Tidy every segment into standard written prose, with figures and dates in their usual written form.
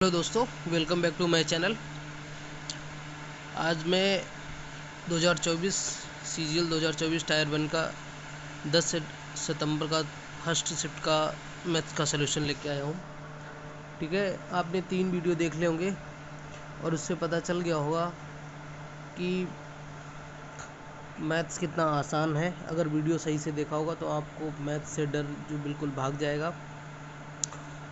Hello दोस्तों, welcome back to my channel. आज मैं 2024 सीजीएल 2024 टायर 1 का 10 सितंबर का फर्स्ट शिफ्ट का मैथ्स का सलूशन लेके आया हूँ। ठीक है, आपने 3 वीडियो देख ले होंगे और उससे पता चल गया होगा कि मैथ्स कितना आसान है। अगर वीडियो सही से देखा होगा तो आपको मैथ्स से डर जो बिल्कुल भाग जाएगा।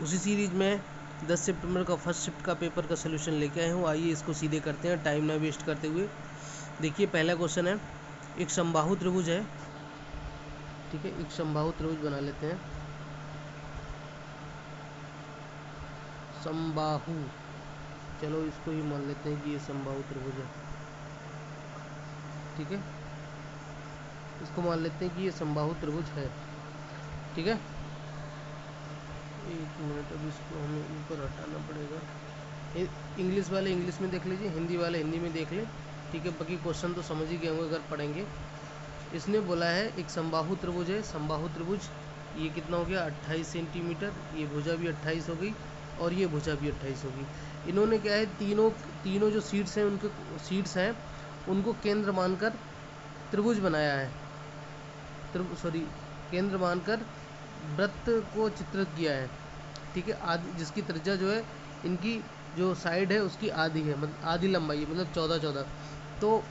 उसी सीरीज में 10 सितंबर का फर्स्ट शिफ्ट का पेपर का सलूशन लेके आए हूँ। आइए इसको सीधे करते हैं, टाइम ना वेस्ट करते हुए। देखिए, पहला क्वेश्चन है, एक समबाहु त्रिभुज है। ठीक है, एक समबाहु त्रिभुज बना लेते हैं। समबाहु, चलो इसको ही मान लेते हैं कि ये समबाहु त्रिभुज है। ठीक है, इसको मान लेते हैं कि ये समबाहु त्रिभुज है। ठीक है, एक मिनट, अब इसको हमें ऊपर हटाना पड़ेगा। इंग्लिश वाले इंग्लिश में देख लीजिए, हिंदी वाले हिंदी में देख लें। ठीक है, बाकी क्वेश्चन तो समझ ही गए होंगे अगर पढ़ेंगे। इसने बोला है एक समबाहु त्रिभुज है। समबाहु त्रिभुज ये कितना हो गया, 28 सेंटीमीटर। ये भुजा भी 28 हो गई और ये भुजा भी 28 होगी। इन्होंने क्या है, तीनों तीनों जो सीट्स हैं उनके सीट्स हैं उनको केंद्र मानकर त्रिभुज बनाया है। सॉरी, केंद्र मानकर वृत्त को चित्रित किया है। ठीक है, आदि जिसकी त्रिज्या जो है, इनकी जो साइड है उसकी आधी है, मतलब आधी लंबाई है, मतलब 14 तो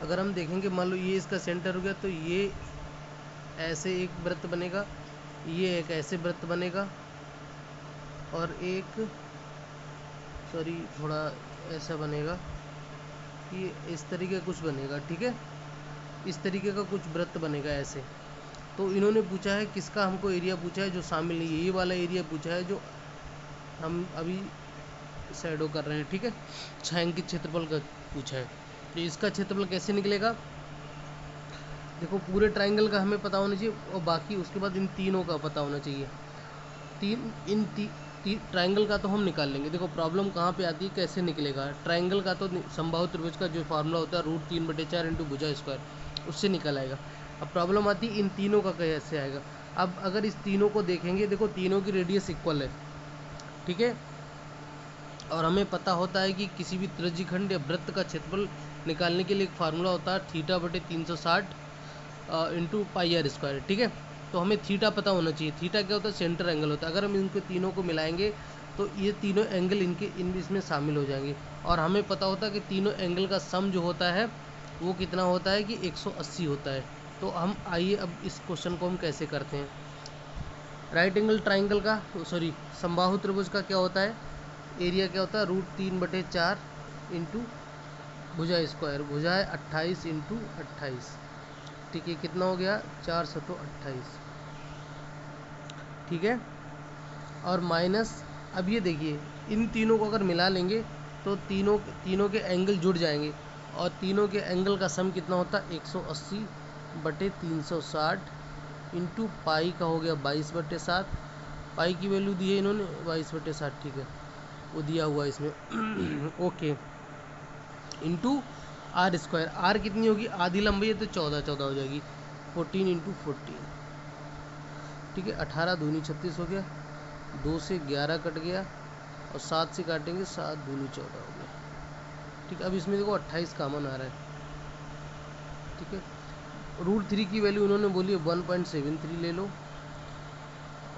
अगर हम देखेंगे, मान लो ये इसका सेंटर हो गया तो ये ऐसे एक वृत्त बनेगा, ये एक ऐसे वृत्त बनेगा और एक सॉरी थोड़ा ऐसा बनेगा, ये इस तरीके का कुछ बनेगा। ठीक है, इस तरीके का कुछ वृत्त बनेगा ऐसे। तो इन्होंने पूछा है किसका, हमको एरिया पूछा है जो शामिल नहीं है, ये वाला एरिया पूछा है जो हम अभी शैडो कर रहे हैं। ठीक है, छायांकित क्षेत्रफल का पूछा है। तो इसका क्षेत्रफल कैसे निकलेगा, देखो पूरे ट्रायंगल का हमें पता होना चाहिए और बाकी उसके बाद इन तीनों का पता होना चाहिए। ट्रायंगल का तो हम निकाल लेंगे। देखो प्रॉब्लम कहाँ पे आती है, कैसे निकलेगा। ट्रायंगल का तो समबाहु त्रिभुज का जो फार्मूला होता है √3/4 इंटू भुजा स्क्वायर, उससे निकल आएगा। अब प्रॉब्लम आती है इन तीनों का कैसे आएगा। अब अगर इस तीनों को देखेंगे, देखो तीनों की रेडियस इक्वल है। ठीक है, और हमें पता होता है कि किसी भी त्रिज्यखंड या वृत्त का क्षेत्रफल निकालने के लिए एक फार्मूला होता है θ/360 इंटू πr²। ठीक है, तो हमें थीटा पता होना चाहिए। थीटा क्या होता है, सेंटर एंगल होता है। अगर हम इनको तीनों को मिलाएंगे तो ये तीनों एंगल इसमें शामिल हो जाएंगे। और हमें पता होता है कि तीनों एंगल का सम जो होता है वो कितना होता है कि 180 होता है। तो हम आइए अब इस क्वेश्चन को हम कैसे करते हैं। राइट एंगल ट्राइंगल का सॉरी समबाहु त्रिभुज का क्या होता है, एरिया क्या होता है, √3/4 इंटू भुजा स्क्वायर। भुजा है 28 इंटू 28। ठीक है, कितना हो गया, 428। ठीक है, और माइनस, अब ये देखिए इन तीनों को अगर मिला लेंगे तो तीनों तीनों के एंगल जुड़ जाएंगे और तीनों के एंगल का सम कितना होता है, 180/360 इंटू पाई का हो गया 22/7। पाई की वैल्यू दी है इन्होंने 22/7। ठीक है, वो दिया हुआ है इसमें ओके, इंटू r²। आर कितनी होगी, आधी लंबाई है तो 14 हो जाएगी, 14 इंटू 14। ठीक है, 18 दूनी 36 हो गया, 2 से 11 कट गया और 7 से काटेंगे 7 दूनी 14 हो गया। ठीक है, अब इसमें देखो 28 कॉमन आ रहा है। ठीक है, √3 की वैल्यू उन्होंने बोली 1.73 ले लो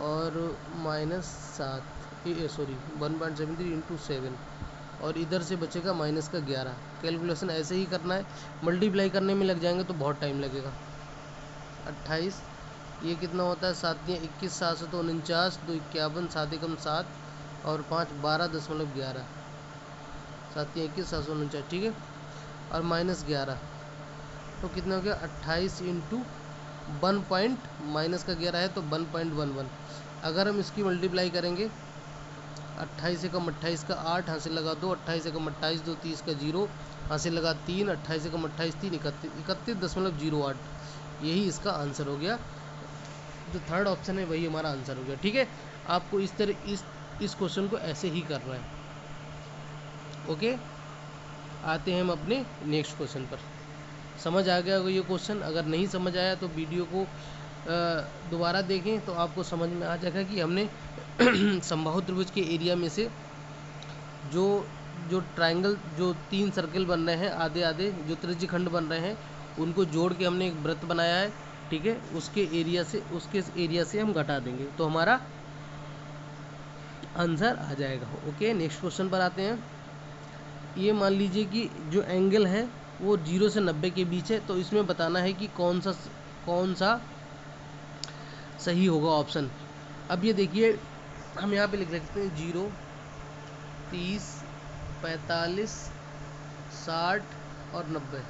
और -7 सॉरी 1.73 इंटू 7 और इधर से बचेगा -11। कैलकुलेशन ऐसे ही करना है, मल्टीप्लाई करने में लग जाएंगे तो बहुत टाइम लगेगा। 28 ये कितना होता है, 7 × 21 7 से 49, 2 51, 7 एकम 7 और 5 12.11, 7 × 21 749। ठीक है, और -11 तो कितना हो गया, 28 इंटू 1 पॉइंट माइनस का 11 है तो 1.11। अगर हम इसकी मल्टीप्लाई करेंगे, 28 एकम 28 का 8, हाथ से लगा 2, 28 एकम 28 2 30 का 0, हाथ से लगा 3, 28 एकम 28 3 31.08। यही इसका आंसर हो गया। जो थर्ड ऑप्शन है वही हमारा आंसर हो गया। ठीक है, आपको इस तरह इस क्वेश्चन को ऐसे ही करना है। ओके, आते हैं हम अपने नेक्स्ट क्वेश्चन पर। समझ आ गया होगा ये क्वेश्चन, अगर नहीं समझ आया तो वीडियो को दोबारा देखें तो आपको समझ में आ जाएगा कि हमने समबाहु त्रिभुज के एरिया में से जो जो ट्रायंगल, जो 3 सर्कल बन रहे हैं आधे आधे, जो त्रिज्यखंड बन रहे हैं, उनको जोड़ के हमने एक वृत्त बनाया है, ठीक है। उसके एरिया से हम घटा देंगे तो हमारा आंसर आ जाएगा। ओके, नेक्स्ट क्वेश्चन पर आते हैं। ये मान लीजिए कि जो एंगल है वो 0 से 90 के बीच है, तो इसमें बताना है कि कौन सा सही होगा ऑप्शन। अब ये देखिए, हम यहाँ पे लिख सकते हैं 0, 30, 45, 60 और 90,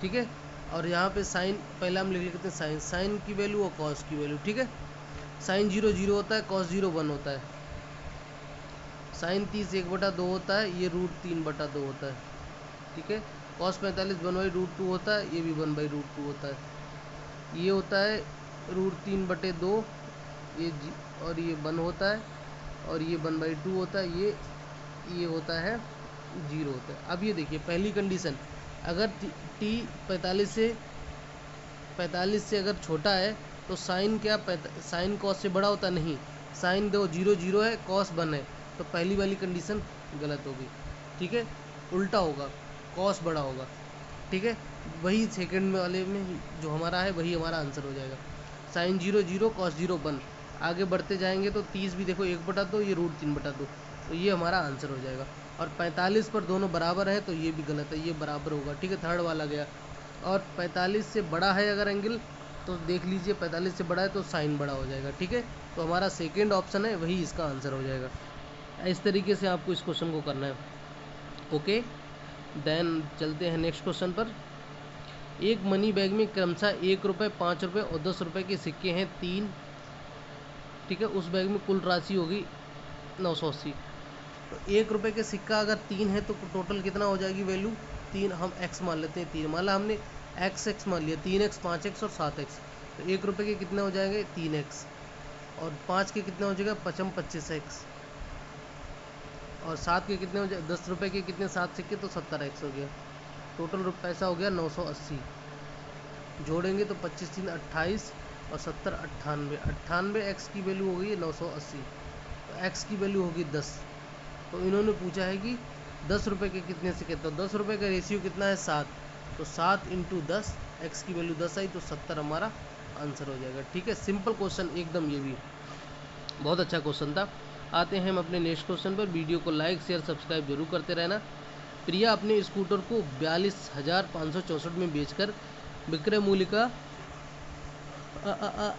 ठीक है। और यहाँ पे साइन पहले हम लिख लेते हैं साइन की वैल्यू और कॉस की वैल्यू, ठीक है। साइन 0 0 होता है, कॉस 0 1 होता है। साइन 30 1/2 होता है, ये √3/2 होता है, ठीक है। कॉस 45 1/√2 होता है, ये भी 1/√2 होता है। ये होता है √3/2, और ये 1 होता है, और ये 1/2 होता है, ये होता है 0 होता है। अब ये देखिए पहली कंडीशन, अगर t 45 से अगर छोटा है तो साइन साइन कॉस से बड़ा होता नहीं। साइन दो 0 0 है, कॉस 1 है, तो पहली वाली कंडीशन गलत होगी, ठीक है। उल्टा होगा, कॉस बड़ा होगा, ठीक है। वही सेकंड वाले में जो हमारा है वही हमारा आंसर हो जाएगा। Sine 0 0, cos 0 1। आगे बढ़ते जाएंगे तो 30 भी देखो 1/2, ये √3/2, तो ये हमारा आंसर हो जाएगा। और 45 पर दोनों बराबर है तो ये भी गलत है, ये बराबर होगा, ठीक है। थर्ड वाला गया। और 45 से बड़ा है अगर एंगल, तो देख लीजिए 45 से बड़ा है तो साइन बड़ा हो जाएगा, ठीक है। तो हमारा सेकेंड ऑप्शन है वही इसका आंसर हो जाएगा। इस तरीके से आपको इस क्वेश्चन को करना है। ओके, देन चलते हैं नेक्स्ट क्वेश्चन पर। एक मनी बैग में क्रमशः 1 रुपये, 5 रुपये और 10 रुपये के सिक्के हैं 3, ठीक है। उस बैग में कुल राशि होगी 980। तो 1 रुपये के सिक्का अगर 3 है तो टोटल कितना हो जाएगी वैल्यू? 3, हम x मान लेते हैं 3, मान ला हमने x मान लिया, 3x, 5x और 7x। तो 1 रुपये के कितने हो जाएंगे? 3x। और 5 के कितने हो जाएगा? 25x। और 7 के कितने हो जाए? 10 रुपये के कितने 7 सिक्के, तो 70x हो गया। टोटल पैसा हो गया 980। जोड़ेंगे तो 25 3 28 और 70 98। 98x की वैल्यू हो गई 980, तो x की वैल्यू होगी 10। तो इन्होंने पूछा है कि 10 रुपये के कितने सिक्के, तो 10 रुपये का रेशियो कितना है? 7, तो 7 × 10, x की वैल्यू 10 आई तो 70 हमारा आंसर हो जाएगा, ठीक है। सिंपल क्वेश्चन एकदम, ये भी बहुत अच्छा क्वेश्चन था। आते हैं हम अपने नेक्स्ट क्वेश्चन पर। वीडियो को लाइक शेयर सब्सक्राइब जरूर करते रहना। प्रिया अपने स्कूटर को 42,564 में बेचकर विक्रय मूल्य का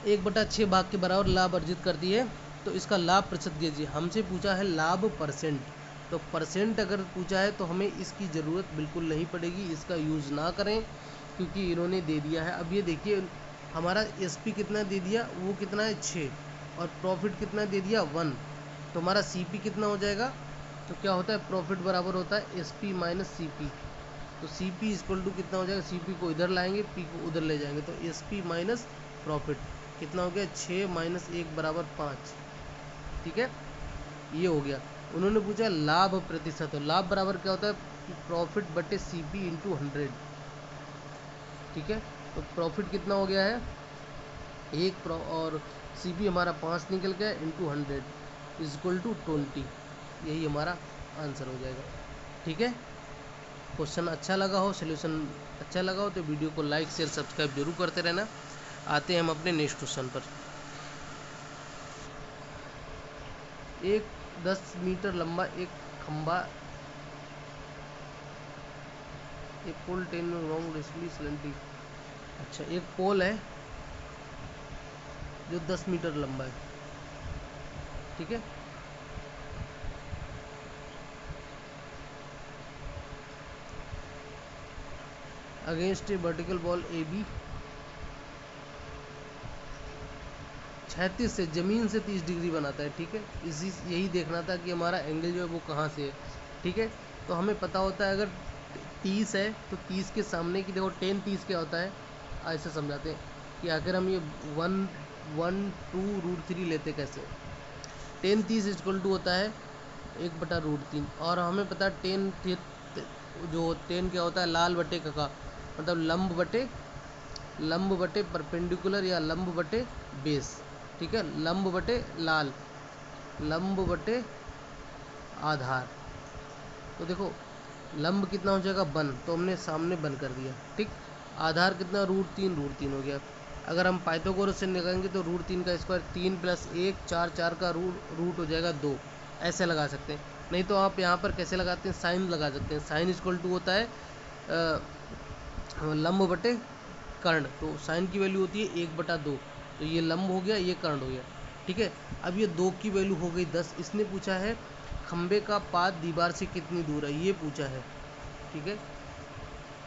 1/6 भाग के बराबर लाभ अर्जित करती है, तो इसका लाभ प्रतिशत दीजिए। हमसे पूछा है लाभ परसेंट, तो परसेंट अगर पूछा है तो हमें इसकी ज़रूरत बिल्कुल नहीं पड़ेगी, इसका यूज़ ना करें क्योंकि इन्होंने दे दिया है। अब ये देखिए हमारा SP कितना दे दिया, वो कितना है 6, और प्रॉफिट कितना दे दिया 1, तो हमारा CP कितना हो जाएगा? तो क्या होता है, प्रॉफिट बराबर होता है SP - CP। तो CP = कितना हो जाएगा? CP को इधर लाएंगे, P को उधर ले जाएंगे, तो SP - प्रॉफिट कितना हो गया? 6 - 1 = 5, ठीक है। ये हो गया। उन्होंने पूछा लाभ प्रतिशत, तो लाभ बराबर क्या होता है? प्रॉफिट बटे CP × 100, ठीक है। तो प्रॉफिट कितना हो गया है 1, और CP हमारा 5 निकल गया × 100 = 20। यही हमारा आंसर हो जाएगा, ठीक है। क्वेश्चन अच्छा लगा हो, सोल्यूशन अच्छा लगा हो तो वीडियो को लाइक शेयर सब्सक्राइब जरूर करते रहना। आते हैं हम अपने नेक्स्ट क्वेश्चन पर। एक 10 मीटर लंबा एक खंबा, एक पोल 10 लॉन्ग रेसली सिलेंडरी। अच्छा, एक पोल है जो 10 मीटर लंबा है, ठीक है। अगेंस्ट ए वर्टिकल बॉल AB 36 से ज़मीन से 30 डिग्री बनाता है, ठीक है। यही देखना था कि हमारा एंगल जो है वो कहाँ से है, ठीक है। तो हमें पता होता है अगर 30 है तो 30 के सामने की देखो 10 30 क्या होता है, ऐसे समझाते हैं कि अगर हम ये 1 1 2 √3 लेते कैसे, 10 30 = होता है 1/√3। और हमें पता है 10 जो 10 क्या होता है, लाल बटे का, मतलब लंब बटे परपेंडिकुलर या लंब बटे बेस, ठीक है। लंब बटे लाल, लंब बटे आधार, तो देखो लंब कितना हो जाएगा 1, तो हमने सामने 1 कर दिया, ठीक। आधार कितना √3 हो गया। अगर हम पाइथागोरस से निकालेंगे तो √3 का स्क्वायर 3 + 1 4, 4 का रूट हो जाएगा 2, ऐसे लगा सकते हैं। नहीं तो आप यहाँ पर कैसे लगाते हैं, साइन लगा सकते हैं। साइन इक्वल टू होता है लंब बटे कर्ण, तो साइन की वैल्यू होती है 1/2, तो ये लंब हो गया, ये कर्ण हो गया, ठीक है। अब ये 2 की वैल्यू हो गई 10। इसने पूछा है खंबे का पाद दीवार से कितनी दूर है, ये पूछा है, ठीक है।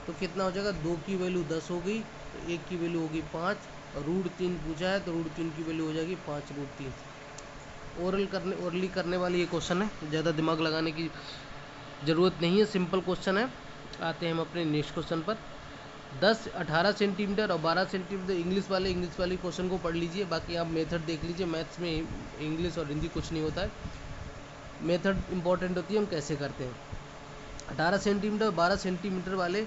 तो कितना हो जाएगा, 2 की वैल्यू 10 हो गई, तो 1 की वैल्यू होगी 5, और √3 पूछा है तो √3 की वैल्यू हो जाएगी 5√3। ओरली करने वाली ये क्वेश्चन है, ज़्यादा दिमाग लगाने की ज़रूरत नहीं है, सिंपल क्वेश्चन है। आते हैं हम अपने नेक्स्ट क्वेश्चन पर। 10, 18 सेंटीमीटर और 12 सेंटीमीटर। इंग्लिश वाले क्वेश्चन को पढ़ लीजिए, बाकी आप मेथड देख लीजिए। मैथ्स में इंग्लिश और हिंदी कुछ नहीं होता है, मेथड इंपॉर्टेंट होती है, हम कैसे करते हैं। 18 सेंटीमीटर और 12 सेंटीमीटर वाले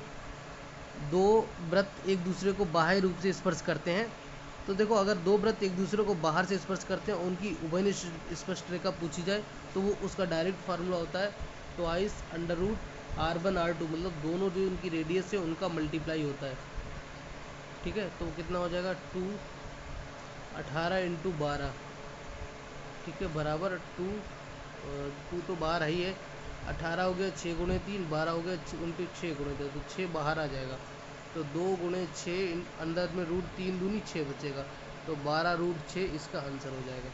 दो वृत्त एक दूसरे को बाह्य रूप से स्पर्श करते हैं। तो देखो अगर दो वृत्त एक दूसरे को बाहर से स्पर्श करते हैं, उनकी उभयनिष्ठ स्पर्शरेखा पूछी जाए तो वो उसका डायरेक्ट फार्मूला होता है ट्वाइस √R1R2, मतलब दोनों जो उनकी रेडियस है उनका मल्टीप्लाई होता है, ठीक है। तो कितना हो जाएगा 2, 18 × 12, ठीक है, बराबर 2 तो बाहर ही है, 18 हो गया 6 × 3, 12 हो गया 6 × 2, तो 6 बाहर आ जाएगा। तो 2 × 6, अंदर में √3 दूनी 6 बचेगा, तो 12√6 इसका आंसर हो जाएगा,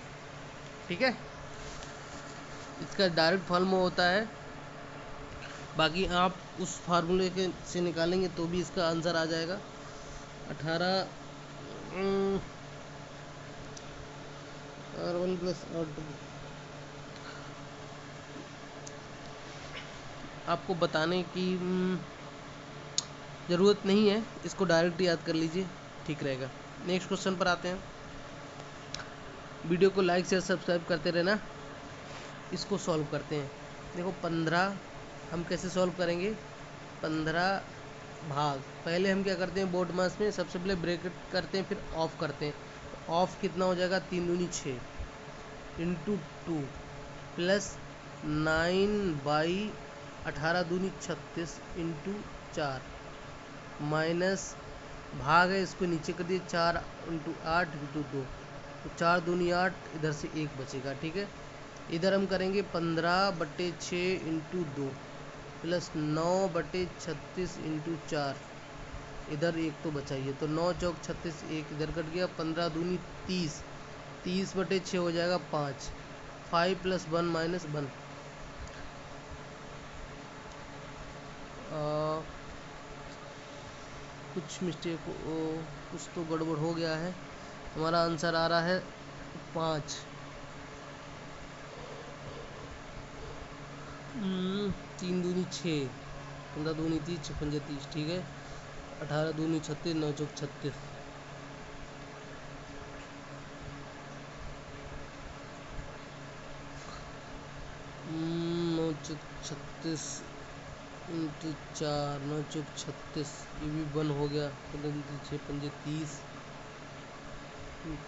ठीक है। इसका डायरेक्ट फार्मूला होता है, बाकी आप उस फार्मूले के से निकालेंगे तो भी इसका आंसर आ जाएगा। 18 R1 + R2। आपको बताने की ज़रूरत नहीं है, इसको डायरेक्ट याद कर लीजिए, ठीक रहेगा। नेक्स्ट क्वेश्चन पर आते हैं। वीडियो को लाइक शेयर सब्सक्राइब करते रहना। इसको सॉल्व करते हैं। देखो 15 हम कैसे सॉल्व करेंगे, 15 भाग, पहले हम क्या करते हैं बोर्ड मास में सबसे पहले ब्रैकेट करते हैं, फिर ऑफ करते हैं। ऑफ कितना हो जाएगा 3 दूनी 6 × 2 प्लस 9/18 दूनी 36 × 4 माइनस भाग है, इसको नीचे कर दिए 4 × 8 × 2, तो 4 दूनी 8, इधर से 1 बचेगा, ठीक है। इधर हम करेंगे 15/6 × 2 प्लस 9/36 × 4, इधर 1 तो बचा ही है, तो 9 चौक 36, 1 इधर कट गया, 15 दूनी 30, 30/6 हो जाएगा 5, 5 + 1 - 1, कुछ मिस्टेक कुछ तो गड़बड़ हो गया है। हमारा आंसर आ रहा है 5, 3 दूनी 6, 15 दूनी 30, 6 पंजे 30, ठीक है। 18 दूनी 36, 9 चौक 36, नौ चौक 36 × 4, 9 चौक 36, ये भी 1 हो गया, 6 पंजे 30,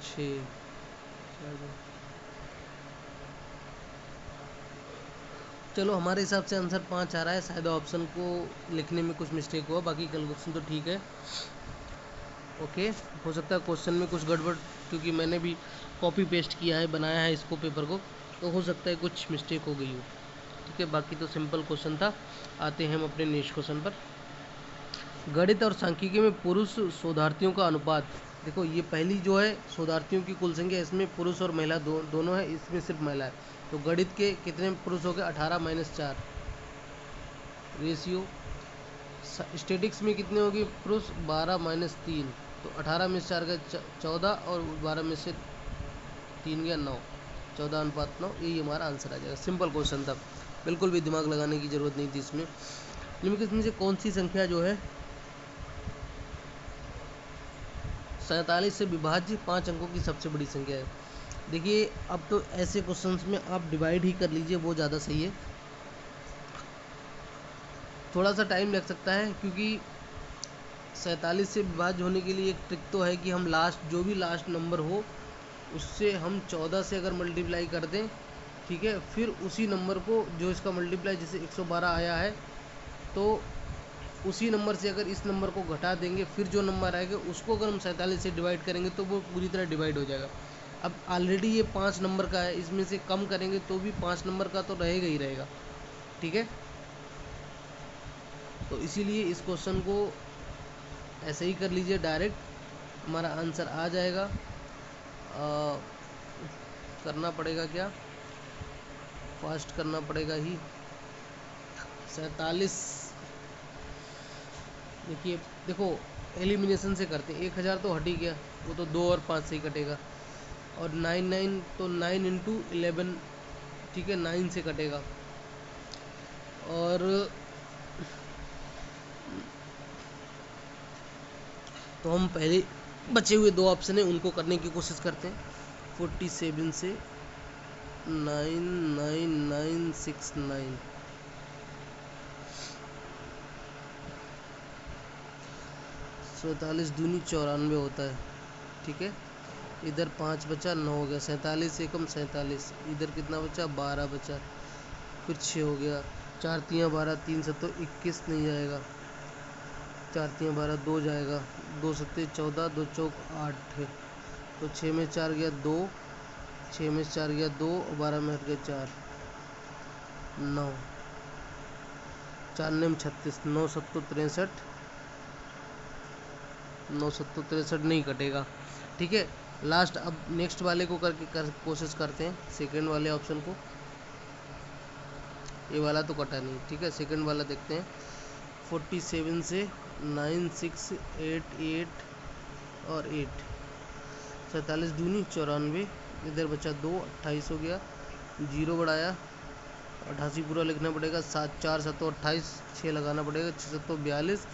6, चलो हमारे हिसाब से आंसर 5 आ रहा है। शायद ऑप्शन को लिखने में कुछ मिस्टेक हुआ, बाकी कैलकुलेशन तो ठीक है, ओके। हो सकता है क्वेश्चन में कुछ गड़बड़, क्योंकि मैंने भी कॉपी पेस्ट किया है, बनाया है इसको पेपर को, तो हो सकता है कुछ मिस्टेक हो गई हो, ठीक है। बाकी तो सिंपल क्वेश्चन था। आते हैं हम अपने नेक्स्ट क्वेश्चन पर। गणित और सांख्यिकी में पुरुष शोधार्थियों का अनुपात। देखो ये पहली जो है शोधार्थियों की कुल संख्या, इसमें पुरुष और महिला दोनों है, इसमें सिर्फ महिला है। तो गणित के कितने पुरुष हो गए, 18 - 4 रेशियो। स्टैटिक्स में कितने होगी पुरुष, 12 - 3, तो 18 में से 4 गए 14, और 12 में से 3 गया 9, 14:9, यही हमारा आंसर आ जाएगा। सिंपल क्वेश्चन था, बिल्कुल भी दिमाग लगाने की ज़रूरत नहीं थी इसमें। निम्नलिखित में से कौन सी संख्या जो है 47 से विभाज्य 5 अंकों की सबसे बड़ी संख्या है। देखिए अब तो ऐसे क्वेश्चंस में आप डिवाइड ही कर लीजिए, वो ज़्यादा सही है। थोड़ा सा टाइम लग सकता है, क्योंकि 47 से विभाज्य होने के लिए एक ट्रिक तो है कि हम जो भी लास्ट नंबर हो उससे हम 14 से अगर मल्टीप्लाई कर दें ठीक है। फिर उसी नंबर को जो इसका मल्टीप्लाई जैसे 112 आया है तो उसी नंबर से अगर इस नंबर को घटा देंगे, फिर जो नंबर आएगा उसको अगर हम 47 से डिवाइड करेंगे तो वो पूरी तरह डिवाइड हो जाएगा। अब ऑलरेडी ये 5 नंबर का है, इसमें से कम करेंगे तो भी 5 नंबर का तो रहेगा ही रहेगा, ठीक है। तो इसीलिए इस क्वेश्चन को ऐसे ही कर लीजिए, डायरेक्ट हमारा आंसर आ जाएगा। करना पड़ेगा क्या, फास्ट करना पड़ेगा ही। 47 देखिए, देखो एलिमिनेशन से करते हैं। 1000 तो हट ही गया, वो तो 2 और 5 से ही कटेगा। और 99 तो 9 इंटू 11, ठीक है, 9 से कटेगा। और तो हम पहले बचे हुए 2 ऑप्शन है उनको करने की कोशिश करते हैं। 47 से 99969 47 दूनी 94 होता है, ठीक है। इधर 5 बचा, 9 हो गया। 47 एकम 47, इधर कितना बचा, 12 बचा। फिर 6 हो गया, 4 3 12, 3 7 21 नहीं जाएगा, 4 3 12 2 जाएगा, 2 7 14, 2 चौक 8 है। तो 6 में 4 गया 2, 6 में 4 गया 2, और 12 में हट गया 4, 9, 4 ने 36, 9 7 63, 9 7 63 नहीं कटेगा, ठीक है। लास्ट अब नेक्स्ट वाले को कोशिश करते हैं, सेकंड वाले ऑप्शन को। ये वाला तो कटा नहीं, ठीक है। सेकंड वाला देखते हैं। 47 से 9 6 8 8 और 8, 47 दूनी 94, इधर बचा 2, 28 हो गया। 0 बढ़ाया, 88 पूरा लिखना पड़ेगा। 7 4 7 28, 6 लगाना पड़ेगा। 6 7 42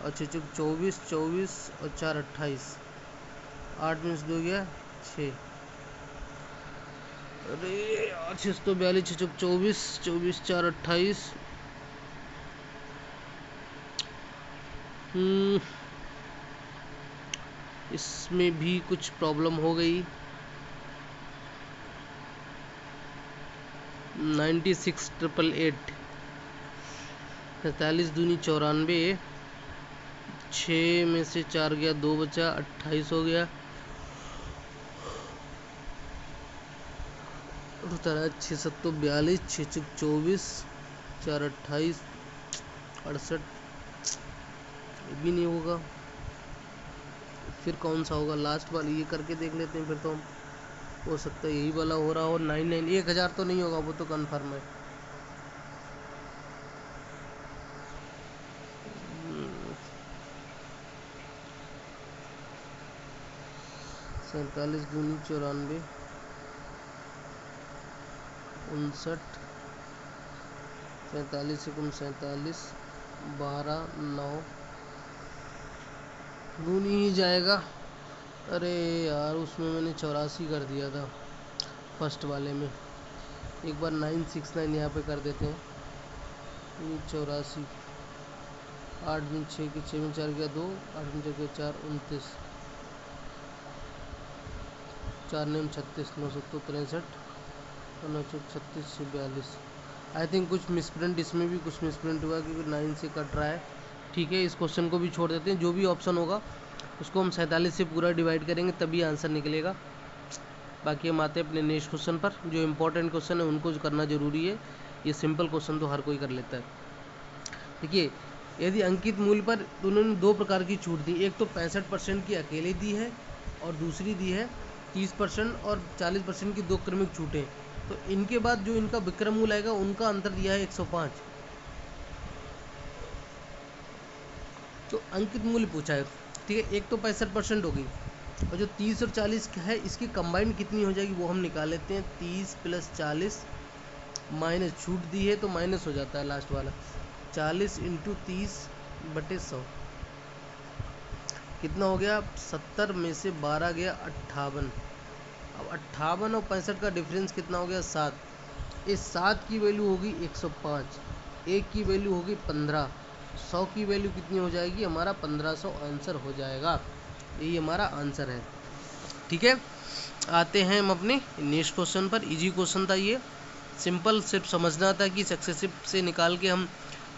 और 6 चौक 24, 24 और 4 28, 8 में से 2 गया 6। अरे यार 642, 6 चौक 24, 24 4 28। इसमें भी कुछ प्रॉब्लम हो गई। 96,888, 47 दूनी 94, 6 में से 4 गया 2 बचा, 28 हो गया। 6 7 42, 6 चौक 24, 4 28, 68, ये भी नहीं होगा। फिर कौन सा होगा, लास्ट वाली ये करके देख लेते हैं। फिर तो हम हो सकता है यही वाला हो रहा हो। 99 1000 तो नहीं होगा, वो तो कन्फर्म है। 47 दूनी 94, 59, 47 एकम 47, 12 9 दूनी ही जाएगा। अरे यार उसमें मैंने 84 कर दिया था फर्स्ट वाले में। एक बार 969 यहाँ पे कर देते हैं। 84, 8 में 6 के 6 में 4 गया 2, 8 में 4 गया 4, 29, 4 ने 36, 9 7 63 और 9 चौक 36 से 42। आई थिंक कुछ मिसप्रिंट, इसमें भी कुछ मिसप्रिंट हुआ क्योंकि 9 से कट रहा है, ठीक है। इस क्वेश्चन को भी छोड़ देते हैं। जो भी ऑप्शन होगा उसको हम 47 से पूरा डिवाइड करेंगे तभी आंसर निकलेगा। बाकी हम आते हैं अपने नेक्स्ट क्वेश्चन पर। जो इम्पोर्टेंट क्वेश्चन है उनको करना ज़रूरी है, ये सिंपल क्वेश्चन तो हर कोई कर लेता है। देखिए, यदि अंकित मूल्य पर उन्होंने 2 प्रकार की छूट दी। एक तो 65% की अकेले दी है और दूसरी दी है 30% और 40% की 2 क्रमिक छूटें। तो इनके बाद जो इनका विक्रम मूल्य आएगा उनका अंतर दिया है 105। तो अंकित मूल्य पूछा है, ठीक है। एक तो 65% होगी और जो 30 और 40 है इसकी कंबाइंड कितनी हो जाएगी वो हम निकाल लेते हैं। 30 + 40 माइनस छूट दी है तो माइनस हो जाता है लास्ट वाला। 40 × 30/100 कितना हो गया, 70 में से 12 गया 58। अब 58 और 65 का डिफरेंस कितना हो गया, 7। इस 7 की वैल्यू होगी 105, 1 की वैल्यू होगी 15, 100 की वैल्यू कितनी हो जाएगी, हमारा 1500 आंसर हो जाएगा। यही हमारा आंसर है, ठीक है। आते हैं हम अपने नेक्स्ट क्वेश्चन पर। इजी क्वेश्चन था ये। सिंपल सिर्फ समझना था कि सक्सेसिव से निकाल के हम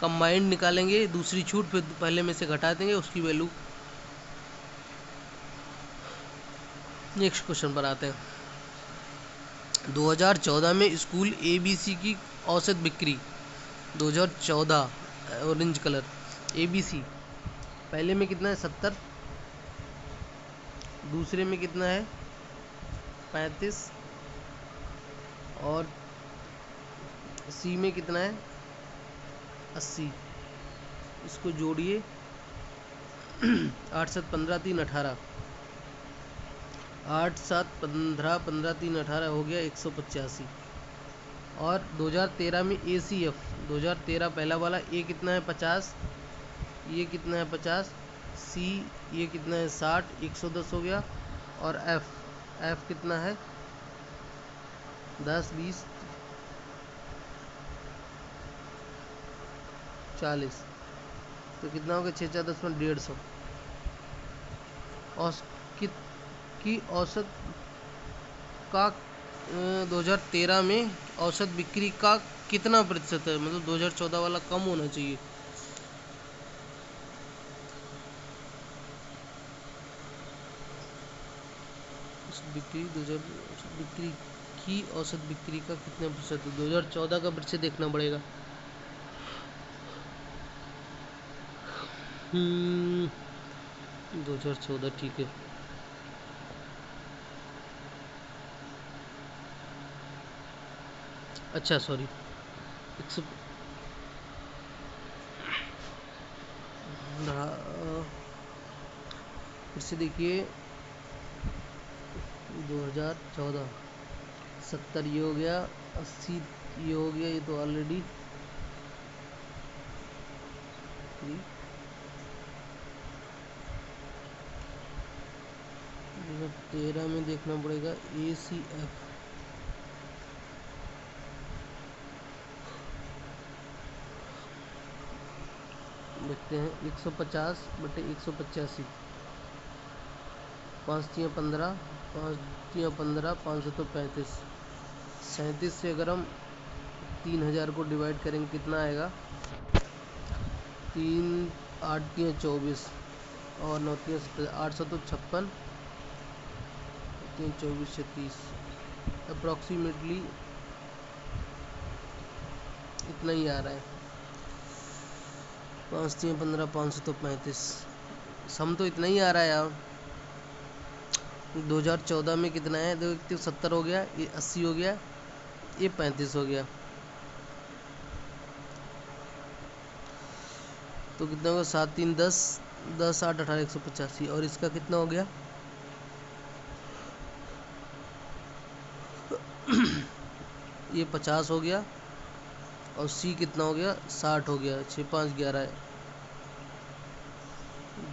कंबाइंड निकालेंगे, दूसरी छूट फिर पहले में से घटा देंगे उसकी वैल्यू। नेक्स्ट क्वेश्चन पर आते हैं। 2014 में स्कूल ABC की औसत बिक्री 2014 ऑरेंज कलर ABC पहले में कितना है 70, दूसरे में कितना है 35 और C में कितना है 80। इसको जोड़िए 8 7 15 3 18, 8 7 15 15 3 18 हो गया 185। और 2013 में ACF 2013 पहला वाला A कितना है 50, ये कितना है 50, C ये कितना है 60, 110 हो गया। और F कितना है 10 20 40, तो कितना हो गया 6 4 10 में 150। और की औसत का 2013 में औसत बिक्री का कितना प्रतिशत है, मतलब 2014 वाला कम होना चाहिए। बिक्री 2000 बिक्री की औसत बिक्री का कितना प्रतिशत है, 2014 का प्रतिशत देखना पड़ेगा। 2014 ठीक है। अच्छा सॉरी फिर से देखिए 2014 70 ये हो गया, 80 ये हो गया, ये तो ऑलरेडी 13 में देखना पड़ेगा ACF देखते हैं 150 बटे 185, 5 3 15 5 3 15 5 तो 35, 37 से अगर हम 3000 को डिवाइड करेंगे कितना आएगा 3 8 3 24 और 9 3 800 तो 56, 3 24 से 30 अप्रॉक्सीमेटली इतना ही आ रहा है। 5 3 15 500 तो 35, सम तो इतना ही आ रहा है यार। 2014 में कितना है देखते 70 हो गया, ये 80 हो गया, ये 35 हो गया, तो कितना होगा 7 3 10 10 8 18 185। और इसका कितना हो गया ये 50 हो गया और C कितना हो गया 60 हो गया, 6 5 11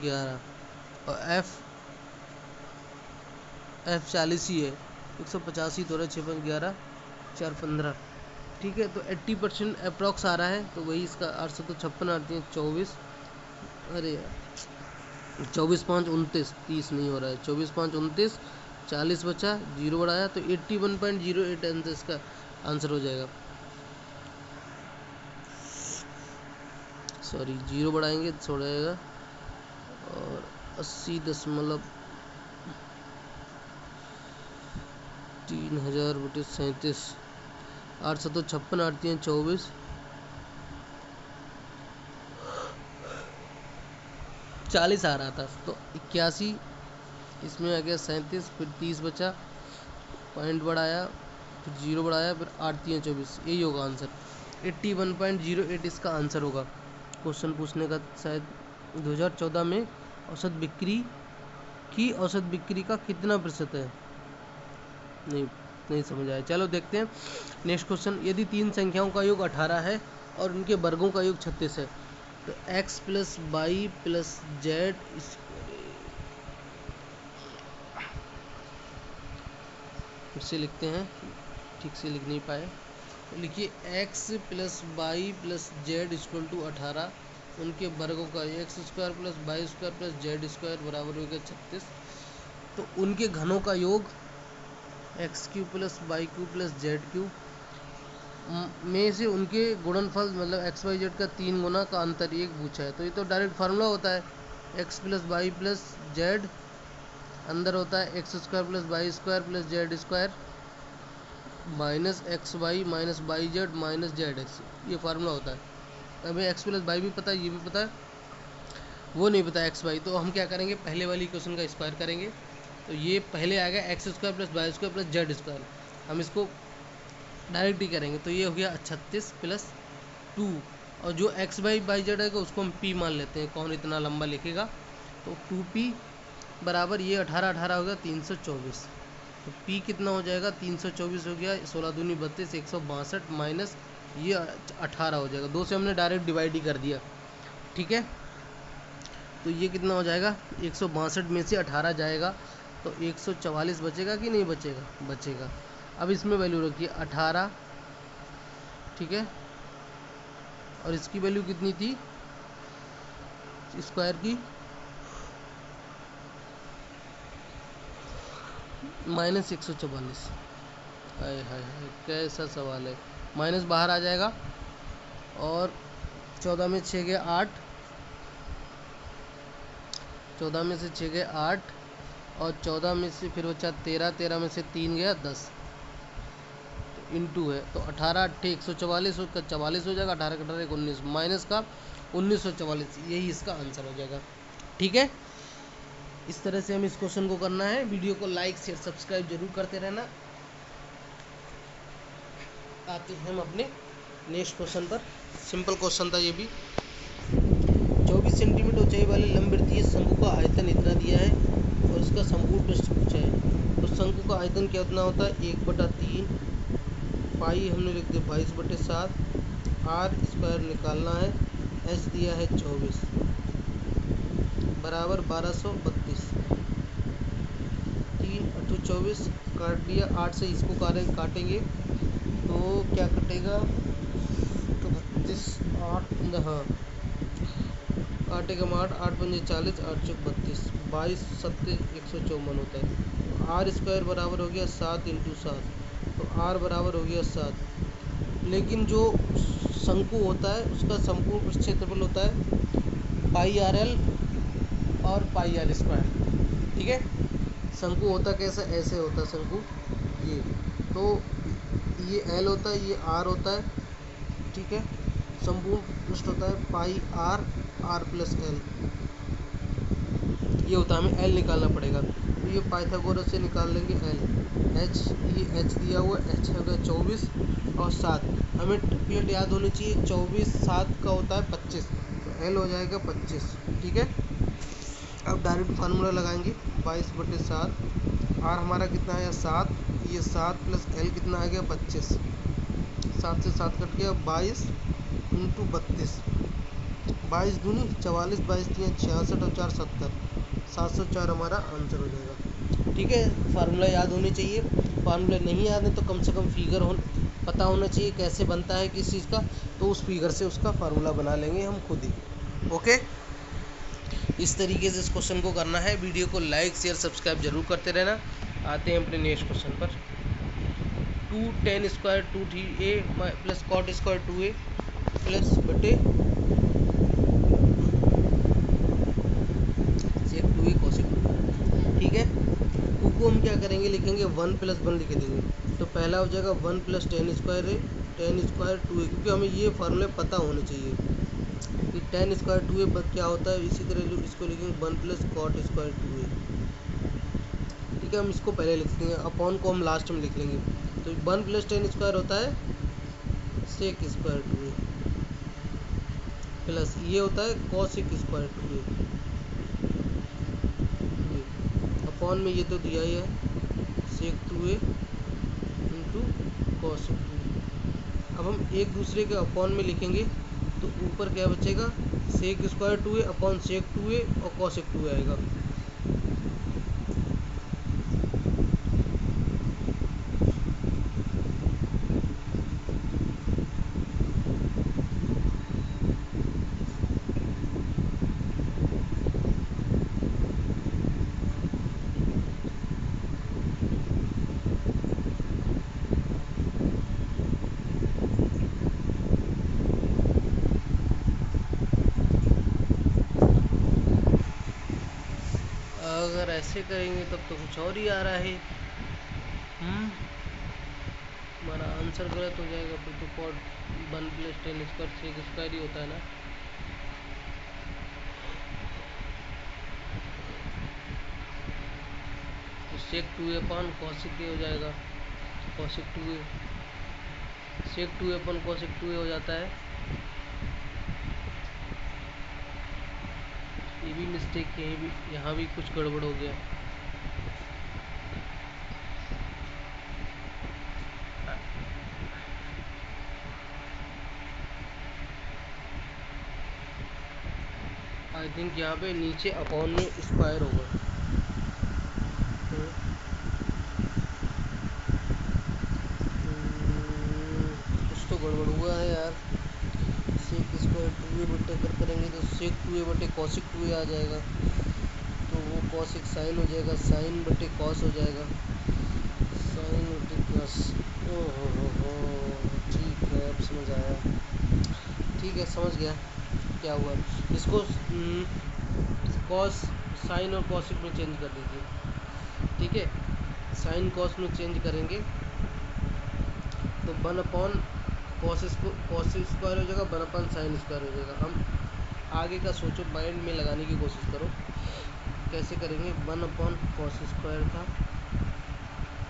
11 और F 40 ही है 185 तो 6 5 11 4 15 ठीक है। तो 80% अप्रॉक्स आ रहा है, तो वही इसका 800 तो 56 आती है 24, अरे यार 24 5 29 30 नहीं हो रहा है, 24 5 29 40 बचा, जीरो बढ़ाया तो 81.08 इसका आंसर हो जाएगा। सॉरी जीरो बढ़ाएंगे तो हो जाएगा और 80.3000 बटे 37, 800 तो 56 आती हैं 24, 40 आ रहा था तो 81 इसमें आ गया 37, फिर 30 बचा, पॉइंट बढ़ाया, फिर जीरो बढ़ाया, फिर 8 3 24, यही होगा आंसर। 81.08 इसका आंसर होगा। क्वेश्चन पूछने का शायद 2014 में औसत बिक्री की औसत बिक्री का कितना प्रतिशत है, नहीं समझ आया। चलो देखते हैं नेक्स्ट क्वेश्चन। यदि तीन संख्याओं का योग 18 है और उनके वर्गों का योग 36 है तो x plus y plus z फिर से लिखते हैं, ठीक से लिख नहीं पाए, तो लिखिए x plus y plus z equal to 18, उनके वर्गों का x square plus y square plus z square बराबर हो गया 36, तो उनके घनों का योग x cube plus y cube plus z cube में से उनके गुणनफल मतलब एक्स वाई जेड का 3 गुना का अंतर एक पूछा है। तो ये तो डायरेक्ट फार्मूला होता है, x plus y plus z, अंदर होता है x square plus y square plus z square minus x y minus y z minus z x, ये फार्मूला होता है। हमें एक्स प्लस वाई भी पता है, ये भी पता है, वो नहीं पता एक्स वाई। तो हम क्या करेंगे, पहले वाली इक्वेशन का स्क्वायर करेंगे। तो ये पहले आएगा x square plus y square plus z square, हम इसको डायरेक्ट ही करेंगे। तो ये हो गया 36 प्लस 2, और जो एक्स बाई जेड है उसको हम पी मान लेते हैं, कौन इतना लंबा लिखेगा। तो 2p बराबर ये 18 18 हो गया 324। तो p कितना हो जाएगा, 324 हो गया, 16 दूनी 32, 162 माइनस ये 18 हो जाएगा। 2 से हमने डायरेक्ट डिवाइड ही कर दिया, ठीक है। तो ये कितना हो जाएगा, 162 में से 18 जाएगा तो 144 बचेगा कि नहीं बचेगा, बचेगा। अब इसमें वैल्यू रखिए 18, ठीक है, और इसकी वैल्यू कितनी थी स्क्वायर की, माइनस 144। हाय हाय हाय, कैसा सवाल है। माइनस बाहर आ जाएगा और 14 में 6 गए 8, 14 में से 6 गए 8, और 14 में से फिर बचा 13, 13 में से 3 गया 10, तो इंटू है। तो 18 अट्ठे 144, उसका 44 हो जाएगा, 18 का 18 19, माइनस का 1944, यही इसका आंसर हो जाएगा, ठीक है। इस तरह से हम इस क्वेश्चन को करना है। वीडियो को लाइक शेयर सब्सक्राइब जरूर करते रहना। आते हैं हम अपने नेक्स्ट क्वेश्चन पर। सिंपल क्वेश्चन था ये भी। 24 सेंटीमीटर ऊंचाई वाले लंबवृत्तीय शंकु का आयतन इतना दिया है और इसका संपूर्ण पृष्ठ पूछा है। तो शंकु का आयतन क्या उतना होता है, 1/3 पाई हमने लिख दिया 22/7, आर स्क्वायर निकालना है, एच दिया है 24 बराबर 1232, 3 8 24 काट दिया, 8 से इसको काटेंगे तो क्या कटेगा, तो 32 8, हाँ काटेगा 8, 8 पंजे 40, 8 चौक 32, 22 7 154 होता है। तो आर स्क्वायर बराबर हो गया 7 × 7, तो आर बराबर हो गया 7। लेकिन जो शंकु होता है उसका संपूर्ण क्षेत्रफल होता है पाई आर एल और पाई आर स्क्वायर, ठीक है। शंकु होता कैसा, ऐसे होता है शंकु, ये तो ये एल होता है, ये आर होता है, ठीक है। संपूर्ण पृष्ठ होता है पाई आर, आर प्लस एल, ये होता है, हमें एल निकालना पड़ेगा। तो ये पाइथागोरस से निकाल लेंगे एल, एच, ये एच दिया हुआ, एच हो गया 24 और 7, हमें ट्रिपलेट याद होनी चाहिए, 24 7 का होता है 25, तो एल हो जाएगा 25, ठीक है। अब डायरेक्ट फार्मूला लगाएंगे, 22/7, आर हमारा कितना आया 7, ये 7 प्लस एल कितना आ गया 25, 7 से 7 कट गया, 22 × 32, 22 दूनी 44, 22 3 66 और 4 70, 704 हमारा आंसर हो जाएगा, ठीक है। फार्मूला याद होने चाहिए, फार्मूला नहीं याद है तो कम से कम फिगर पता होना चाहिए कैसे बनता है किस चीज़ का, तो उस फिगर से उसका फार्मूला बना लेंगे हम खुद ही, ओके। इस तरीके से इस क्वेश्चन को करना है। वीडियो को लाइक शेयर सब्सक्राइब जरूर करते रहना। आते हैं अपने नेक्स्ट क्वेश्चन पर। 2 tan square 2a plus cot square 2a plus बटे सेक 2a कोसेक 2a, ठीक है। 2 को हम क्या करेंगे, लिखेंगे 1 + 1 लिख देंगे। तो पहला हो जाएगा 1 + tan स्क्वायर है, tan स्क्वायर 2a, क्योंकि हमें ये फार्मूले पता होने चाहिए कि tan स्क्वायर 2a क्या होता है। इसी तरह इसको लिखेंगे 1 + cot स्क्वायर 2a, ठीक है। हम इसको पहले लिख देंगे, अपॉन को हम लास्ट में लिख लेंगे। तो 1 + tan स्क्वायर होता है सेक स्क्वायर 2a प्लस ये होता है कॉसेक स्क्वायर 2a, अपॉन में ये तो दिया ही है सेक 2a × कॉसेक 2a। अब हम एक दूसरे के अपॉन में लिखेंगे तो ऊपर क्या बचेगा, sec square 2a upon sec 2a और कॉसेक 2a आएगा। अगर ऐसे करेंगे तब तो कुछ और ही आ रहा है। हमारा आंसर गलत हो जाएगा फिर तो। कॉट 1 + 10 स्क्वायर सेक स्क्वायर ही होता है ना। तो सेक 2a अपॉन कॉसिक ए हो जाएगा, कॉसिक 2a, सेक 2a अपॉन कॉसिक 2a हो जाता है। ये भी मिस्टेक, यहीं भी यहाँ भी कुछ गड़बड़ हो गया। आई थिंक यहाँ पे नीचे अपॉन में स्क्वायर होगा। कुछ तो गड़बड़ हुआ है यार। सेक स्क्वायर 2a बटे अगर करेंगे तो सेक 2a बटे कॉसिक 2a आ जाएगा, तो वो कॉसिक साइन हो जाएगा, साइन बटे कॉस हो जाएगा, साइन बटे कॉस। ओहो, ठीक है, अब समझ आया। ठीक है, समझ गया क्या हुआ। इसको कॉस साइन और कॉसिक में चेंज कर दीजिए। ठीक है, साइन कॉस में चेंज करेंगे तो 1 अपॉन कॉस स्क्वायर हो जाएगा, 1 अपॉन साइन स्क्वायर हो जाएगा। हम आगे का सोचो, माइंड में लगाने की कोशिश करो कैसे करेंगे। 1 अपॉन कॉस स्क्वायर था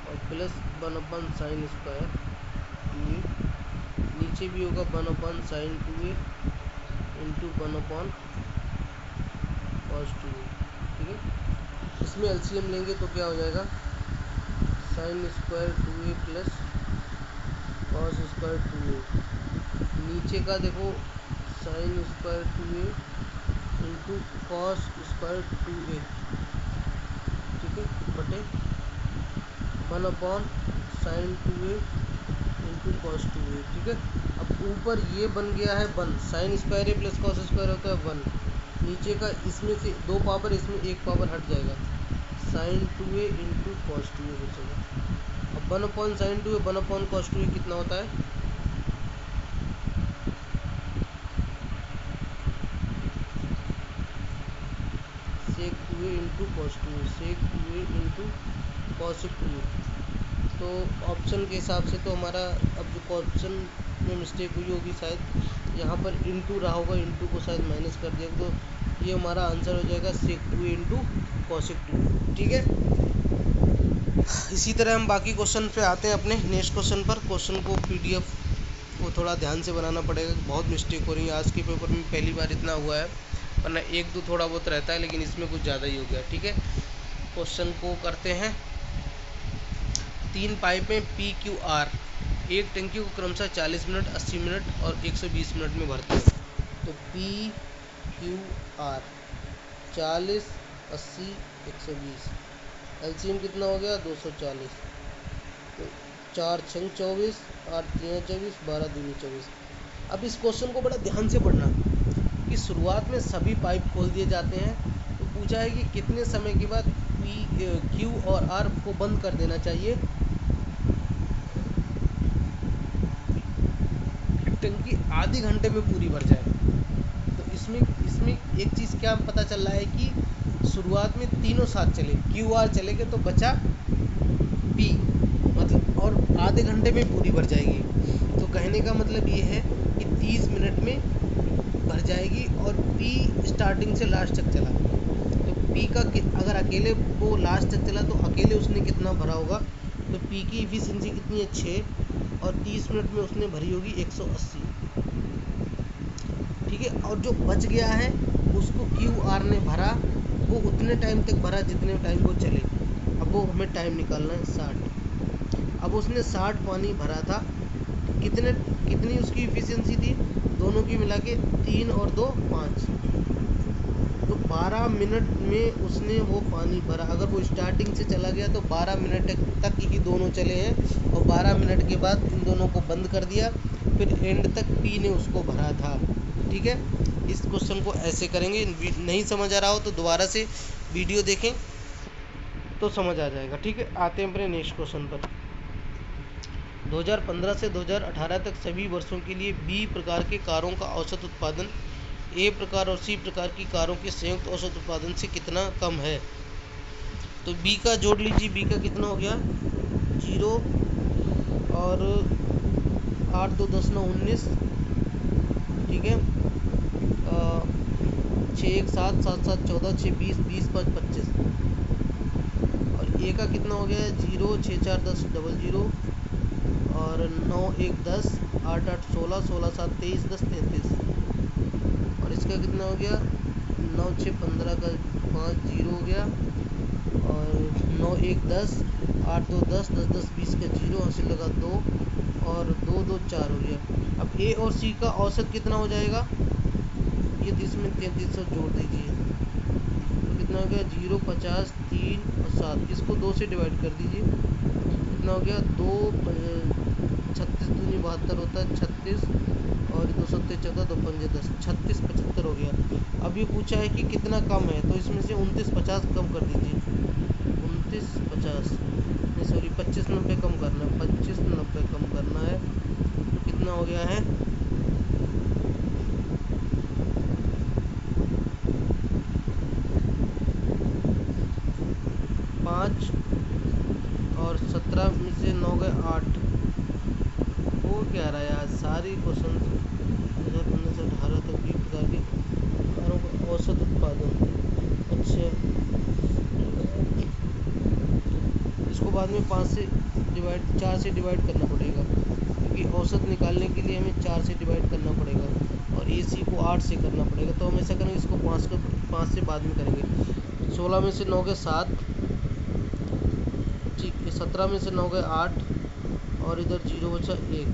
और plus 1 upon sine square 2a, नीचे भी होगा 1 upon sine 2a into 1 upon cos 2a। ठीक है, इसमें एलसीएम लेंगे तो क्या हो जाएगा, sine square 2a plus cos square 2a, नीचे का देखो sine square 2a into cos square 2a, ठीक है, बटे 1 upon sine 2a into cos 2a। ठीक है, अब ऊपर ये बन गया है 1, साइन स्क्वायर ए प्लस कॉस स्क्वायर होता है 1, नीचे का इसमें से 2 पावर, इसमें 1 पावर हट जाएगा, sign 2a into cos 2a बचेगा। अब 1 upon sine 2a 1 upon cos 2a कितना होता है, सेक 2a इंटू कॉस 2a, सेक 2a इंटू कॉसिक 2a। तो ऑप्शन के हिसाब से तो हमारा अब जो ऑप्शन में मिस्टेक हुई होगी शायद, यहाँ पर इंटू रहा होगा, इंटू को शायद माइनस कर दिया, तो ये हमारा आंसर हो जाएगा सेक 2a इंटू कॉसिक 2a। ठीक है, इसी तरह हम बाकी क्वेश्चन पे आते हैं अपने नेक्स्ट क्वेश्चन पर। क्वेश्चन को पीडीएफ को थोड़ा ध्यान से बनाना पड़ेगा, बहुत मिस्टेक हो रही है आज के पेपर में, पहली बार इतना हुआ है, वरना 1-2 थोड़ा बहुत रहता है, लेकिन इसमें कुछ ज़्यादा ही हो गया। ठीक है, क्वेश्चन को करते हैं। 3 पाइपें PQR एक टंकी को क्रमशः 40 मिनट, 80 मिनट और 120 मिनट में भरते हैं। तो PQR 40, 80, 120, एलसीएम कितना हो गया 240, तो 4 6 24, 8 3 24, 12 दूनी 24। अब इस क्वेश्चन को बड़ा ध्यान से पढ़ना कि शुरुआत में सभी पाइप खोल दिए जाते हैं, तो पूछा है कि कितने समय के बाद Q और R को बंद कर देना चाहिए, टंकी आधे घंटे में पूरी भर जाए। तो इसमें एक चीज़ क्या पता चल रहा है कि शुरुआत में तीनों साथ चले, QR चलेंगे तो बचा P, मतलब और आधे घंटे में पूरी भर जाएगी। तो कहने का मतलब ये है कि 30 मिनट में भर जाएगी और P स्टार्टिंग से लास्ट तक चला, तो P का अगर अकेले वो लास्ट तक चला तो अकेले उसने कितना भरा होगा, तो P की इफिशिएंसी कितनी है 6 और 30 मिनट में उसने भरी होगी 180। ठीक है, और जो बच गया है उसको QR ने भरा, वो उतने टाइम तक भरा जितने टाइम वो चले। अब वो हमें टाइम निकालना है 60। अब उसने 60 पानी भरा था, कितनी उसकी इफिशिएंसी थी, दोनों की मिला के 3 और 2 5, तो 12 मिनट में उसने वो पानी भरा। अगर वो स्टार्टिंग से चला गया तो 12 मिनट तक ही दोनों चले हैं, और 12 मिनट के बाद इन दोनों को बंद कर दिया, फिर एंड तक P ने उसको भरा था। ठीक है, इस क्वेश्चन को ऐसे करेंगे। नहीं समझ आ रहा हो तो दोबारा से वीडियो देखें तो समझ आ जाएगा। ठीक है, आते हैं अपने नेक्स्ट क्वेश्चन पर। 2015 से 2018 तक सभी वर्षों के लिए B प्रकार के कारों का औसत उत्पादन A प्रकार और C प्रकार की कारों के संयुक्त औसत उत्पादन से कितना कम है। तो बी का जोड़ लीजिए, बी का कितना हो गया 0 और 8 2 10 9 19, ठीक है। 6 1 7 7 7 14 6 20 20 5 25। और ए का कितना हो गया 0 6 4 10 00 और 9 1 10 8 8 16 16 7 23 10 33। और इसका कितना हो गया 9 6 15 का 5 0 हो गया और 9 1 10 8 2 10 10 10 20 का 0 हासिल लगा 2 और 2 2 4 हो गया। अब ए और सी का औसत कितना हो जाएगा, ये 30 में 3300 जोड़ दीजिए तो कितना हो गया 0 50 3 और 7। इसको 2 से डिवाइड कर दीजिए, कितना हो गया 2 36 दूनी 72 होता है 36 और 2 7 14 2 5 10 36 75 हो गया। अब ये पूछा है कि कितना कम है, तो इसमें से 29 50 कम कर दीजिए, 29 50 नहीं सॉरी 25 90 कम करना है, 25 90 कम करना है तो कितना हो गया है 5 और 17 में से 9 गए 8 हो क्या रहा है यार। सारी क्वेश्चन 2015 से 18 तक की प्रकार के आहारों का औसत उत्पादन। अच्छा इसको बाद में 4 से डिवाइड करना पड़ेगा, क्योंकि औसत निकालने के लिए हमें 4 से डिवाइड करना पड़ेगा और AC को 8 से करना पड़ेगा। तो हम ऐसा करेंगे, इसको 5 से बाद में करेंगे। 16 में से 9 गए 7, ठीक है। 17 में से 9 गए 8 और इधर 0 बचा 1,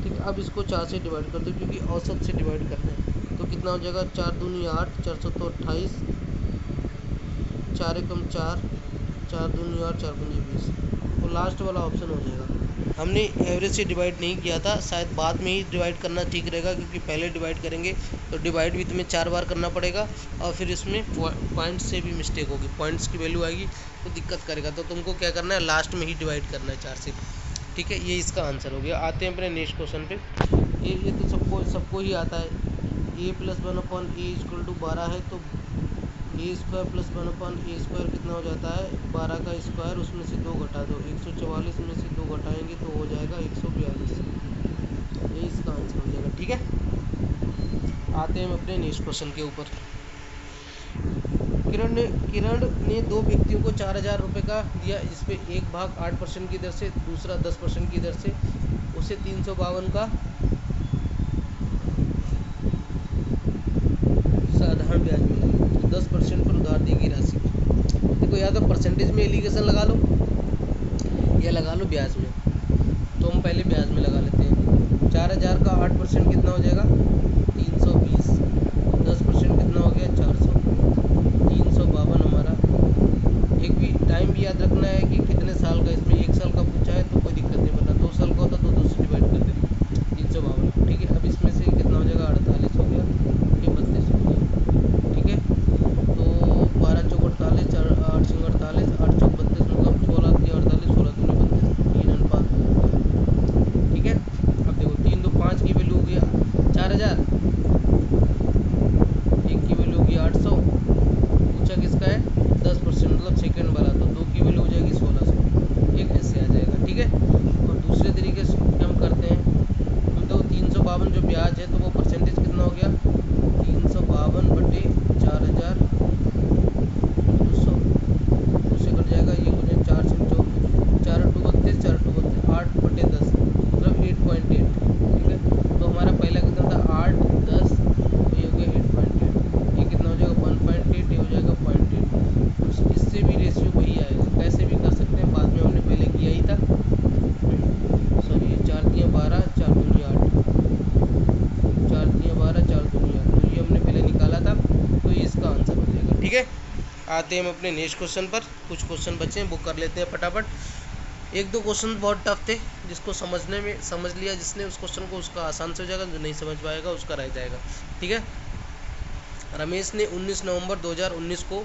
ठीक है। अब इसको 4 से डिवाइड कर दो, क्योंकि औसत से डिवाइड करना है। तो कितना हो जाएगा 4 दूनी 8 4 7 28, 4 एकम 4 4 दूनी 8 4 पंजे 20। तो लास्ट वाला ऑप्शन हो जाएगा। हमने एवरेज से डिवाइड नहीं किया था, शायद बाद में ही डिवाइड करना ठीक रहेगा, क्योंकि पहले डिवाइड करेंगे तो डिवाइड भी तुम्हें 4 बार करना पड़ेगा और फिर इसमें पॉइंट्स से भी मिस्टेक होगी, पॉइंट्स की वैल्यू आएगी तो दिक्कत करेगा। तो तुमको क्या करना है लास्ट में ही डिवाइड करना है 4 से, ठीक है। ये इसका आंसर हो गया। आते हैं अपने नेक्स्ट क्वेश्चन पे। ये तो सबको ही आता है। a + 1/a = 12 है तो a² + 1/a² कितना हो जाता है 12 का स्क्वायर, उसमें से 2 घटा दो, 144 में से 2 घटाएंगे तो हो जाएगा 142। ये इसका आंसर हो जाएगा, ठीक है। आते हैं हम अपने नेक्स्ट क्वेश्चन के ऊपर। किरण ने 2 व्यक्तियों को 4000 रुपये का दिया, जिसपे एक भाग 8% की दर से, दूसरा 10% की दर से उसे 352 का साधारण ब्याज मिलेगा। तो 10% पर उधार दी गई राशि, देखो या तो परसेंटेज में एलिगेशन लगा लो या लगा लो ब्याज में। तो हम पहले ब्याज में लगा लेते हैं। 4000 का 8% कितना हो जाएगा 320, 10% कितना हो गया 400, 352 हमारा। एक भी टाइम भी याद रखना है कि कितने साल का, इसमें 1 साल का पूछा है तो कोई दिक्कत नहीं, वरना 2 साल का होता तो 2 से डिवाइड कर देते 352, ठीक है। अब इसमें से कितना हो जाएगा 48 हो गया, ये 32 हो गया, ठीक है। तो 12 चौक 48, 8 सिंग 48, 8 चौक 32, मतलब 16 3 48, 16 दूनी 32, 3 अनुपात, ठीक है। अब देखो 3 2 5 की वैल्यू हो गया 4000, 1 की वैल्यू होगी 800, पूछा किसका है 10% मतलब सेकंड वाला, तो 2 की वैल्यू हो जाएगी 1600, एक ऐसे आ जाएगा, ठीक है। और दूसरे तरीके से हम करते हैं, हम तो 352 जो ब्याज है तो वो परसेंटेज कितना हो गया 352 बटे 4000 200, उससे कट जाएगा, ये हो जाए 4 से 4 2 32, 4 2 32, 8 बटे 10 मतलब 8.8, ठीक है। तो हमारा पहला कितना था 8 10, तो ये हो गया 8.8, ये कितना हो जाएगा 1.8, ये हो जाएगा 0.8। इससे भी रेशियो वही आएगा, कैसे भी कर सकते हैं, बाद में हमने पहले किया ही था। सॉरी 4 3 12, 4 दूनी 8, 4 3 12, 4 दूनी 8, तो ये हमने पहले निकाला था, तो ये इसका आंसर हो जाएगा, ठीक है। आते हैं हम अपने नेक्स्ट क्वेश्चन पर। कुछ क्वेश्चन बचे हैं वो कर लेते हैं फटाफट। 1-2 क्वेश्चन बहुत टफ थे, जिसको समझने में समझ लिया जिसने उस क्वेश्चन को उसका आसान से हो जाएगा, जो नहीं समझ पाएगा उसका रह जाएगा, ठीक है। रमेश ने 19 नवंबर 2019 को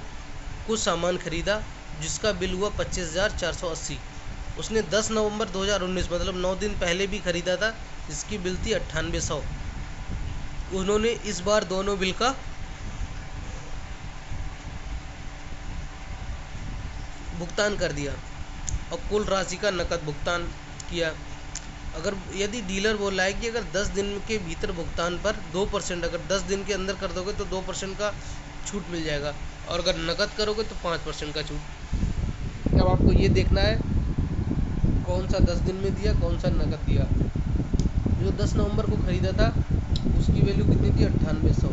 कुछ सामान खरीदा जिसका बिल हुआ 25,480। उसने 10 नवंबर 2019 मतलब 9 दिन पहले भी खरीदा था, जिसकी बिल थी 9800। उन्होंने इस बार दोनों बिल का भुगतान कर दिया और कुल राशि का नकद भुगतान किया। अगर यदि डीलर बोल रहा है कि अगर 10 दिन के भीतर भुगतान पर 2%, अगर 10 दिन के अंदर कर दोगे तो 2% का छूट मिल जाएगा, और अगर नकद करोगे तो 5% का छूट। अब आपको ये देखना है कौन सा 10 दिन में दिया, कौन सा नकद दिया। जो 10 नवंबर को ख़रीदा था उसकी वैल्यू कितनी थी, 9800,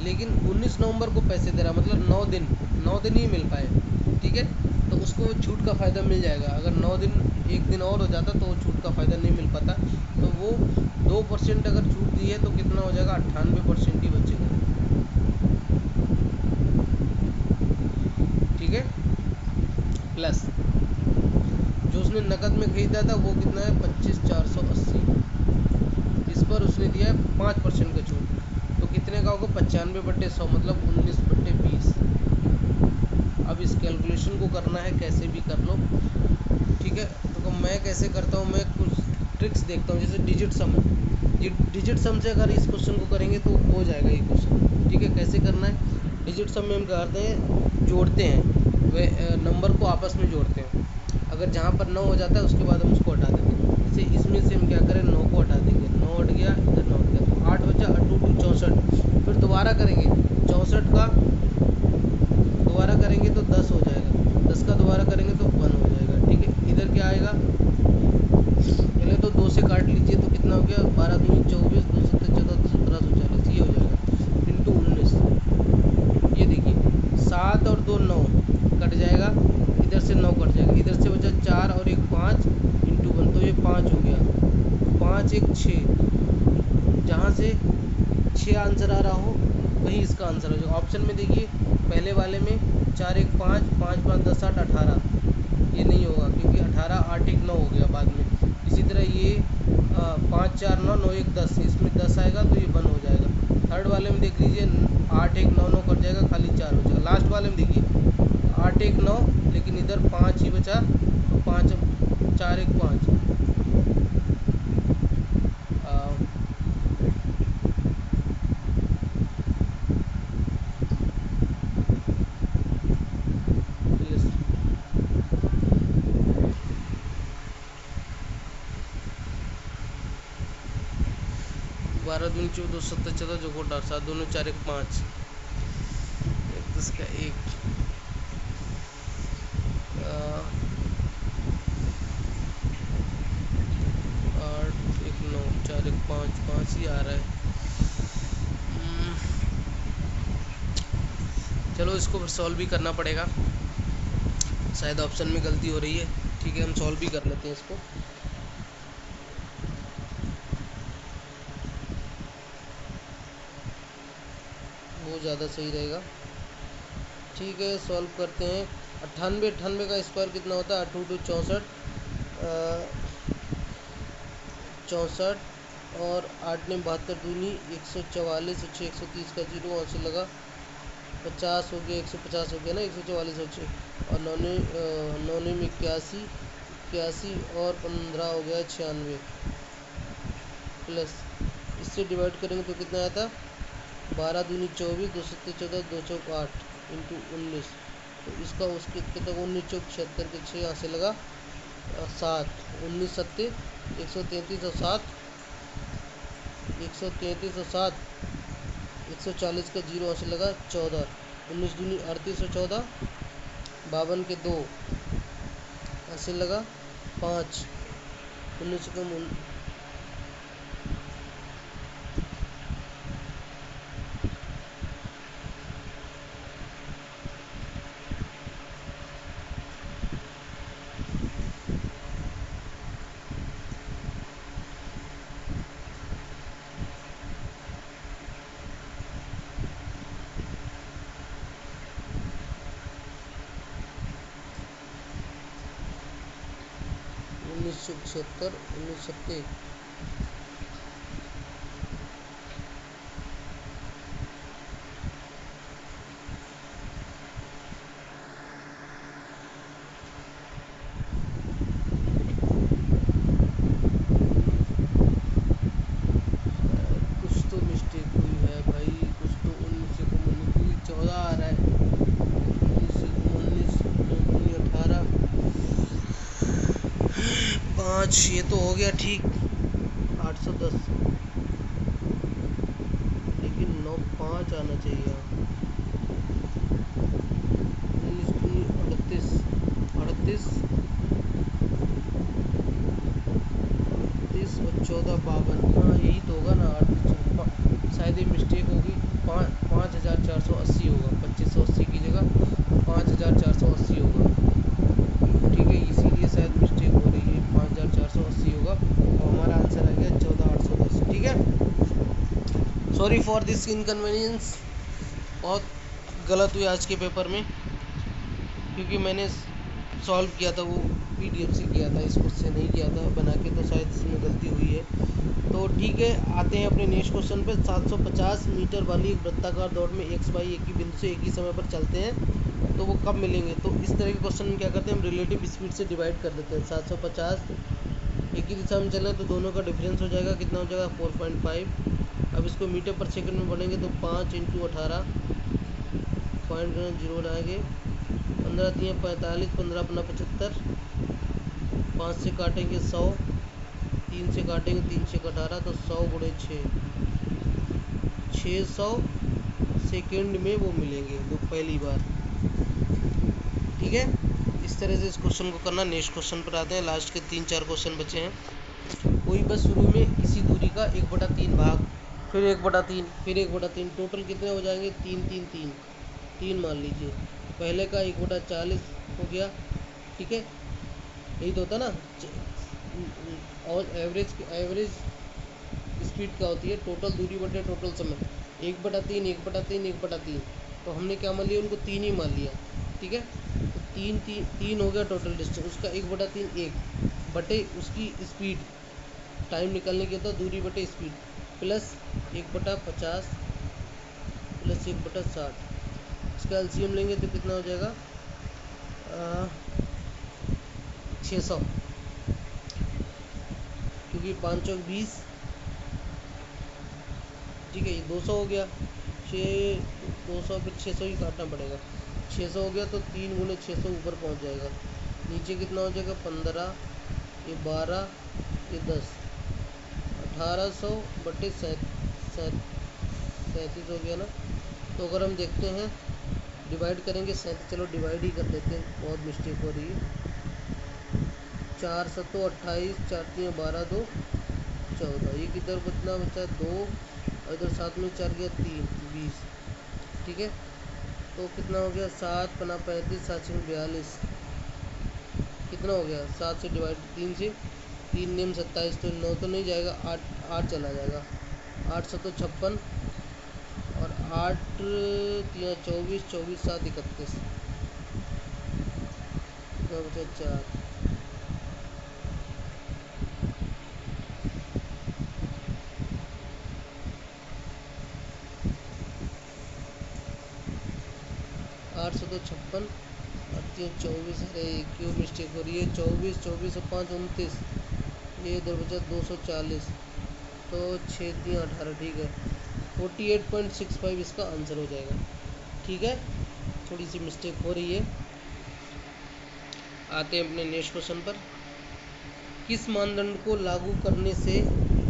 लेकिन 19 नवंबर को पैसे दे रहा, मतलब 9 दिन ही मिल पाए, ठीक है, तो उसको छूट का फ़ायदा मिल जाएगा। अगर 9 दिन, एक दिन और हो जाता तो वो छूट का फ़ायदा नहीं मिल पाता। तो वो 2% अगर छूट दी है तो कितना हो जाएगा, 98% ही बचेगा, ठीक है। प्लस जो उसने नकद में खरीदा था वो कितना है, 25,480, इस पर उसने दिया है 5% का छूट, तो कितने का होगा, 95/100, मतलब 19/20। अब इस कैलकुलेशन को करना है, कैसे भी कर लो, ठीक है। तो मैं कैसे करता हूँ, मैं कुछ ट्रिक्स देखता हूँ, जैसे डिजिट सम। ये डिजिट सम से अगर इस क्वेश्चन को करेंगे तो हो जाएगा ये क्वेश्चन, ठीक है। कैसे करना है, डिजिट सम में हम करते हैं, जोड़ते हैं, वे नंबर को आपस में जोड़ते हैं। अगर जहाँ पर 9 हो जाता है उसके बाद हम उसको हटा देते हैं। जैसे इसमें से हम क्या करें, 9 को हटा देंगे, 9 हट गया, इधर 9 हट गया, तो 8 बचा, 8 2 64। फिर दोबारा करेंगे, 64 का दोबारा करेंगे तो 10 हो जाएगा, 10 का दोबारा करेंगे तो 1 हो जाएगा, ठीक है। इधर क्या आएगा, पहले तो 2 से काट लीजिए तो कितना हो गया, 12 दूनी 24, 2 सत्ते 14, 1740, ये हो जाएगा, इंटू 19। ये देखिए 7 और 2 9 कट जाएगा, इधर से 9 कट जाएगा, इधर से बचा 4 और 1 5, इंटू 1, तो ये 5 हो गया, 5 1 6। जहाँ से 6 आंसर आ रहा हो वही इसका आंसर हो जाएगा। ऑप्शन में देखिए, पहले वाले में 4 1 5, 5 5 10 8 18, ये नहीं होगा क्योंकि 18 8 1 9 हो गया बाद में। इसी तरह ये 5 4 9 9 1 10, इसमें 10 आएगा तो ये 1 हो जाएगा। थर्ड वाले में देख लीजिए, 8 1 9 9 कट जाएगा, खाली 4 हो जाएगा। लास्ट वाले में देखिए 8 1 9, लेकिन इधर 5 ही बचा, तो 5 4 1 5। बारह दूनी 14, 17 14, जो को 7 दूनी 4 1 5, 10 का 1, 8 1 9 4 1 5 5 ही आ रहा है। चलो इसको फिर सॉल्व भी करना पड़ेगा, शायद ऑप्शन में गलती हो रही है, ठीक है। हम सॉल्व भी कर लेते हैं इसको। वो ज़्यादा सही रहेगा, ठीक है। सॉल्व करते हैं। 98 का स्क्वायर कितना होता है, 8 2 64, 64 और 8 ने 72 दूनी 144, 6 130 का 0 वहाँ से लगा, 50 हो गया, 150 हो गया ना, 144 हो 6 और 9 में 81 81 और 15 हो गया 96, प्लस इससे डिवाइड करेंगे तो कितना आया था, 12 दूनी 24, 2 सत्ते 14, 2 चौक 8, इंटू 19। तो इसका उसके कितना, 19 चौक 76 के 6 यहाँ से लगा 7, 19 सत्ते 133 और 7, 133 और 7, 140 का 0 यहाँ से लगा 14, 19 दूनी 38 और 14, 52 के 2 यहाँ से लगा 5, 19 से कम 1976, 19 सत्ते कुछ तो मिस्टेक हुई है भाई, कुछ तो 19 से कम 14 आ रहा है, 19 से कम 5, ये तो हो गया ठीक 810, लेकिन 9.5 आना चाहिए। 38 38 और 14 52, हाँ यही तो होगा ना। 38 शायद ये मिस्टेक होगी। 5480 होगा, 2580 की जगह 5480 होगा। ठीक है, इसीलिए शायद मिस्टेक हो रही है, 5480 होगा और हमारा आंसर आ गया 14810। ठीक है, सॉरी फॉर दिस इनकन्वीनियंस। बहुत गलत हुई आज के पेपर में, क्योंकि मैंने सॉल्व किया था वो PDF से किया था, इसको से नहीं किया था बना के, तो शायद इसमें गलती हुई है। तो ठीक है, आते हैं अपने नेक्स्ट क्वेश्चन पे। 750 मीटर वाली एक वृत्ताकार दौड़ में x y एक ही बिंदु से एक ही समय पर चलते हैं, तो वो कब मिलेंगे? तो इस तरह के क्वेश्चन में क्या करते हैं हम, रिलेटिव स्पीड से डिवाइड कर देते हैं। 750 एक ही दिशा में चले तो दोनों का डिफरेंस हो जाएगा, कितना हो जाएगा 4.5। अब इसको मीटर पर सेकंड में बढ़ेंगे तो 5 × 18 पॉइंट 0 बनाएंगे, 15 × 3 45, 15 × 75, 5 से काटेंगे 100, 3 से काटेंगे 3 से 18, तो 100 × 6, 600 सेकेंड में वो मिलेंगे वो पहली बार। ठीक है, इस तरह से इस क्वेश्चन को करना। नेक्स्ट क्वेश्चन पर आते हैं, लास्ट के 3-4 क्वेश्चन बचे हैं। कोई बस शुरू में किसी दूरी का 1/3 भाग, फिर 1/3, फिर 1/3, टोटल कितने हो जाएंगे? 3 3 3 3 मान लीजिए। पहले का 1/40 हो गया। ठीक है, यही तो होता ना। और एवरेज स्पीड क्या होती है? टोटल दूरी बटे टोटल समय। 1/3 1/3 1/3, तो हमने क्या मान लिया? उनको 3 ही मान लिया। ठीक है, तो 3 हो गया टोटल डिस्टेंस। उसका 1/3 1 बटे उसकी स्पीड, टाइम निकालने की होता है दूरी बटे स्पीड, प्लस 1/50 प्लस 1/60। इसका एलसीएम लेंगे तो कितना हो जाएगा? 600, क्योंकि 5 चौक 20। ठीक है, ये 200 हो गया। 200 फिर 600 ही काटना पड़ेगा। 600 हो गया तो 3 × 600 ऊपर पहुंच जाएगा। नीचे कितना हो जाएगा? 15, ये 12, ये 10, 1800 बटे 37 हो गया ना। तो अगर हम देखते हैं डिवाइड करेंगे 37, चलो डिवाइड ही कर देते हैं, बहुत मिस्टेक हो रही है। 4 7 28, 4 3 12, 2 14, ये किधर कितना बचा? 2, और इधर 7 में 4 गया 3 20। ठीक है, तो कितना हो गया? 7 × 35, 7 × 42, कितना हो गया? 7 से डिवाइड 3 से 3 नियम 27, तो 9 तो नहीं जाएगा, 8 चला जाएगा। 8 7 56 और 8 3 24, 24 7 31, कितना बचा? 4। 8 7 56 और 3 24, अरे क्यों मिस्टेक हो रही है? 24 24 और 5 29, ये इधर बचा 240, तो 6 3 18। ठीक है, 48.65 इसका आंसर हो जाएगा। ठीक है, थोड़ी सी मिस्टेक हो रही है। आते हैं अपने नेक्स्ट क्वेश्चन पर। किस मानदंड को लागू करने से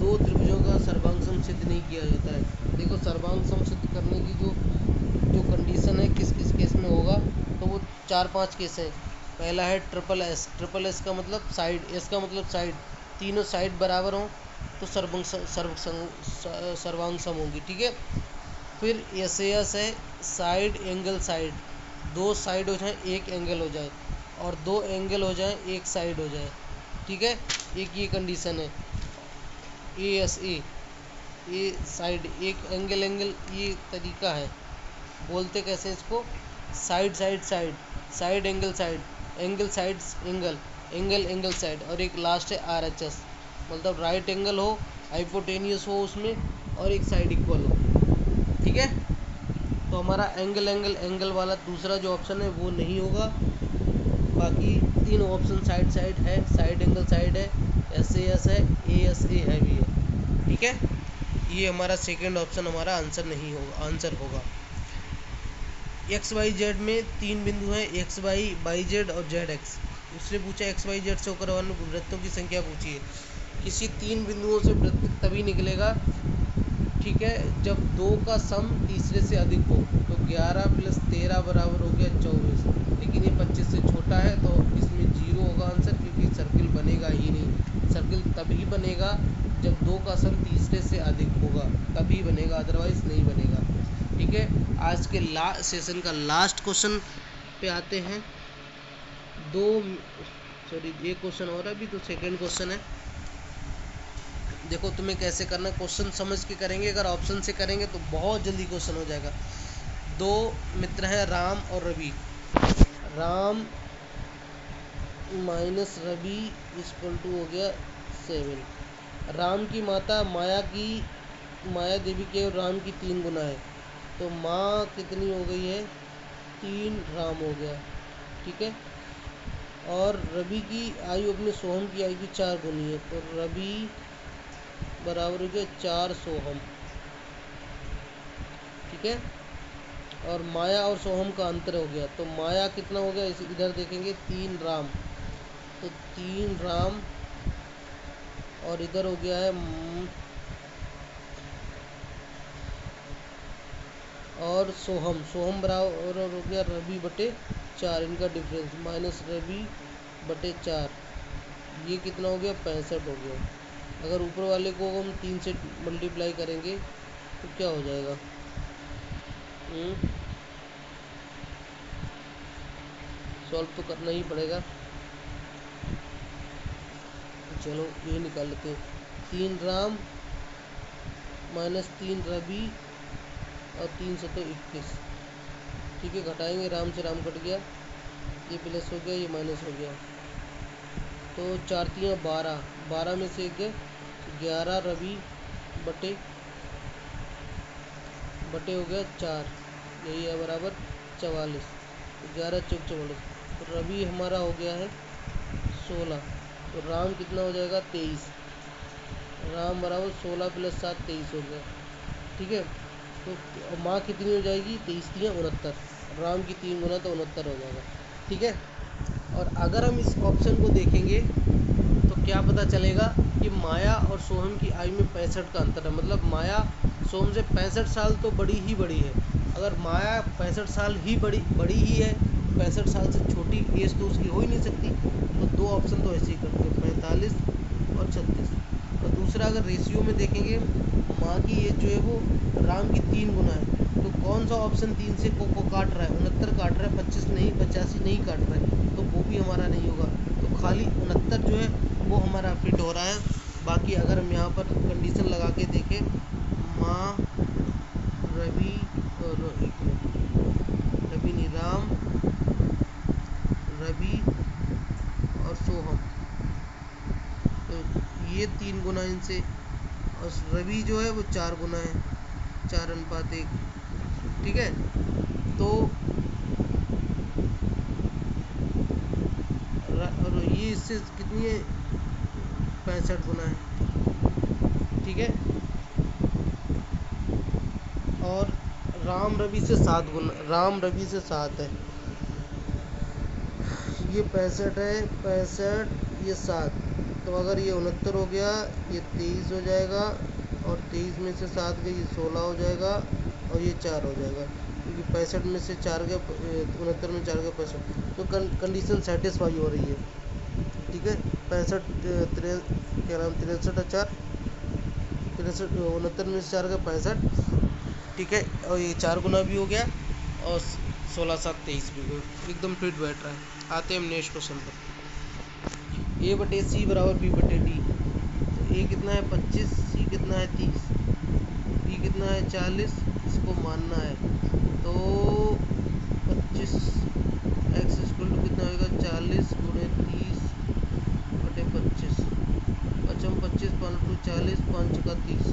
दो त्रिभुजों का सर्वांग सम सिद्ध नहीं किया जाता है? देखो, सर्वांग सम सिद्ध करने की जो कंडीशन है किस किस केस में होगा, तो वो 4-5 केस है। पहला है ट्रिपल एस का मतलब साइड, एस का मतलब साइड, तीनों साइड बराबर हों तो सर्वांग सम होगी। ठीक है, फिर एस है साइड एंगल साइड, 2 साइड हो जाए 1 एंगल हो जाए, और 2 एंगल हो जाए 1 साइड हो जाए। ठीक है, एक ये कंडीशन है। एस ए साइड 1 एंगल, ये तरीका है। बोलते कैसे इसको? Side side side, side angle side, angle side angle, angle angle side, और एक लास्ट है RHS, मतलब राइट एंगल हो, हाइपोटेनियस हो उसमें, और एक साइड इक्वल हो। ठीक है, तो हमारा एंगल एंगल एंगल वाला दूसरा जो ऑप्शन है वो नहीं होगा। बाकी 3 ऑप्शन साइड साइड है, साइड एंगल साइड है, SAS है, ASA है भी है। ठीक है, ये हमारा सेकंड ऑप्शन हमारा आंसर नहीं होगा, आंसर होगा। XYZ में 3 बिंदु हैं, XY YZ और ZX। इसने पूछा XYZ से होकर वृत्तों की संख्या पूछी है। किसी 3 बिंदुओं से वृत्त तभी निकलेगा, ठीक है, जब 2 का सम तीसरे से अधिक हो। तो 11 + 13 बराबर हो गया 24, लेकिन ये 25 से छोटा है तो इसमें 0 होगा आंसर, क्योंकि सर्किल बनेगा ही नहीं। सर्किल तभी बनेगा जब 2 का सम तीसरे से अधिक होगा, तभी बनेगा, अदरवाइज नहीं बनेगा। ठीक है, आज के सेशन का लास्ट क्वेश्चन पे आते हैं। एक क्वेश्चन और है अभी, तो सेकंड क्वेश्चन है। देखो तुम्हें कैसे करना, क्वेश्चन समझ के करेंगे, अगर ऑप्शन से करेंगे तो बहुत जल्दी क्वेश्चन हो जाएगा। 2 मित्र हैं राम और Ravi. Ram minus Ravi equal to हो गया 7। राम की माता माया देवी के और राम की 3 गुना है, तो माँ कितनी हो गई है, 3 राम हो गया। ठीक है, और रवि की आयु अपने सोहम की आयु की 4 गुनी है, तो रवि बराबर हो गया 4 सोहम। ठीक है, और माया और सोहम का अंतर हो गया, तो माया कितना हो गया, इधर देखेंगे 3 राम, तो 3 राम, और इधर हो गया है और सोहम बराबर हो गया रवि बटे 4, इनका डिफरेंस माइनस रवि बटे 4, ये कितना हो गया 65 हो गया। अगर ऊपर वाले को हम 3 से मल्टीप्लाई करेंगे तो क्या हो जाएगा, सॉल्व तो करना ही पड़ेगा। चलो ये निकाल लेते हैं, 3 राम माइनस 3 रवि और 3 से तो 21। ठीक है, घटाएंगे, राम से राम कट गया, ये प्लस हो गया, ये माइनस हो गया, तो 4 3 12, 12 में से 11 रवि बटे हो गया 4, यही है बराबर 44, 11 चौक 44, तो रवि हमारा हो गया है 16, तो राम कितना हो जाएगा 23, राम बराबर 16 + 7 23 हो गया। ठीक है, तो माँ कितनी हो जाएगी, 23 3 69, राम की 3 गुना तो 69 हो जाएगा। ठीक है, और अगर हम इस ऑप्शन को देखेंगे तो क्या पता चलेगा कि माया और सोहम की आयु में 65 का अंतर है, मतलब माया सोहम से 65 साल तो बड़ी है। अगर माया 65 साल ही बड़ी ही है, 65 साल से छोटी एज तो उसकी हो ही नहीं सकती, तो 2 ऑप्शन तो ऐसे ही करते हैं, 45 और 36। और दूसरा अगर रेशियो में देखेंगे, माँ की एज जो है वो राम की 3 गुना है, तो कौन सा ऑप्शन 3 से को काट रहा है, 69 काट रहा है, 25 नहीं, 85 नहीं काट रहा है, तो वो भी हमारा नहीं होगा, तो खाली 69 जो है वो हमारा फिट हो रहा है। बाकी अगर हम यहाँ पर कंडीशन लगा के देखें, माँ रवि और रवि नहीं, राम रवि और सोहम, तो ये 3 गुना इनसे, और रवि जो है वो 4 गुना है, 4:1। ठीक है, तो और ये इससे कितनी है, 65 गुना है। ठीक है, और राम रवि से 7 गुना, राम रवि से 7 है, ये 65 है, 65 ये 7, तो अगर ये 69 हो गया, ये 23 हो जाएगा, और 23 में से 7 गई, ये 16 हो जाएगा, और ये 4 हो जाएगा, क्योंकि 65 में से 4 गया, 69 में 4 गया 65, तो कंडीशन सेटिस्फाई हो रही है। ठीक है, 65 क्या नाम 63 4 63, 69 में से 4 गया 65। ठीक है, और ये 4 गुना भी हो गया, और 16 7 23 भी हो, एकदम फिट बैठ रहा है। आते हैं हम नेक्स्ट क्वेश्चन पर। A बटे C बराबर B बटे D, तो A कितना है 25, C कितना है 30, B कितना है 40, इसको मानना है, तो 25 x = कितना होगा 40 × 30 बटे 25, 5 25 5 2 40, 5 का 30,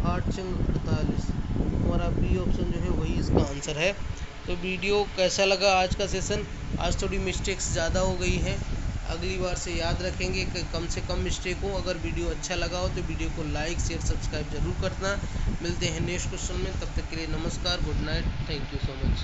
8 6 48, हमारा बी ऑप्शन जो है वही इसका आंसर है। तो वीडियो कैसा लगा आज का सेशन, आज थोड़ी मिस्टेक्स ज़्यादा हो गई है, अगली बार से याद रखेंगे कि कम से कम मिस्टेक हो। अगर वीडियो अच्छा लगा हो तो वीडियो को लाइक शेयर सब्सक्राइब जरूर करना। मिलते हैं नेक्स्ट क्वेश्चन में, तब तक के लिए नमस्कार, good night, thank you so much.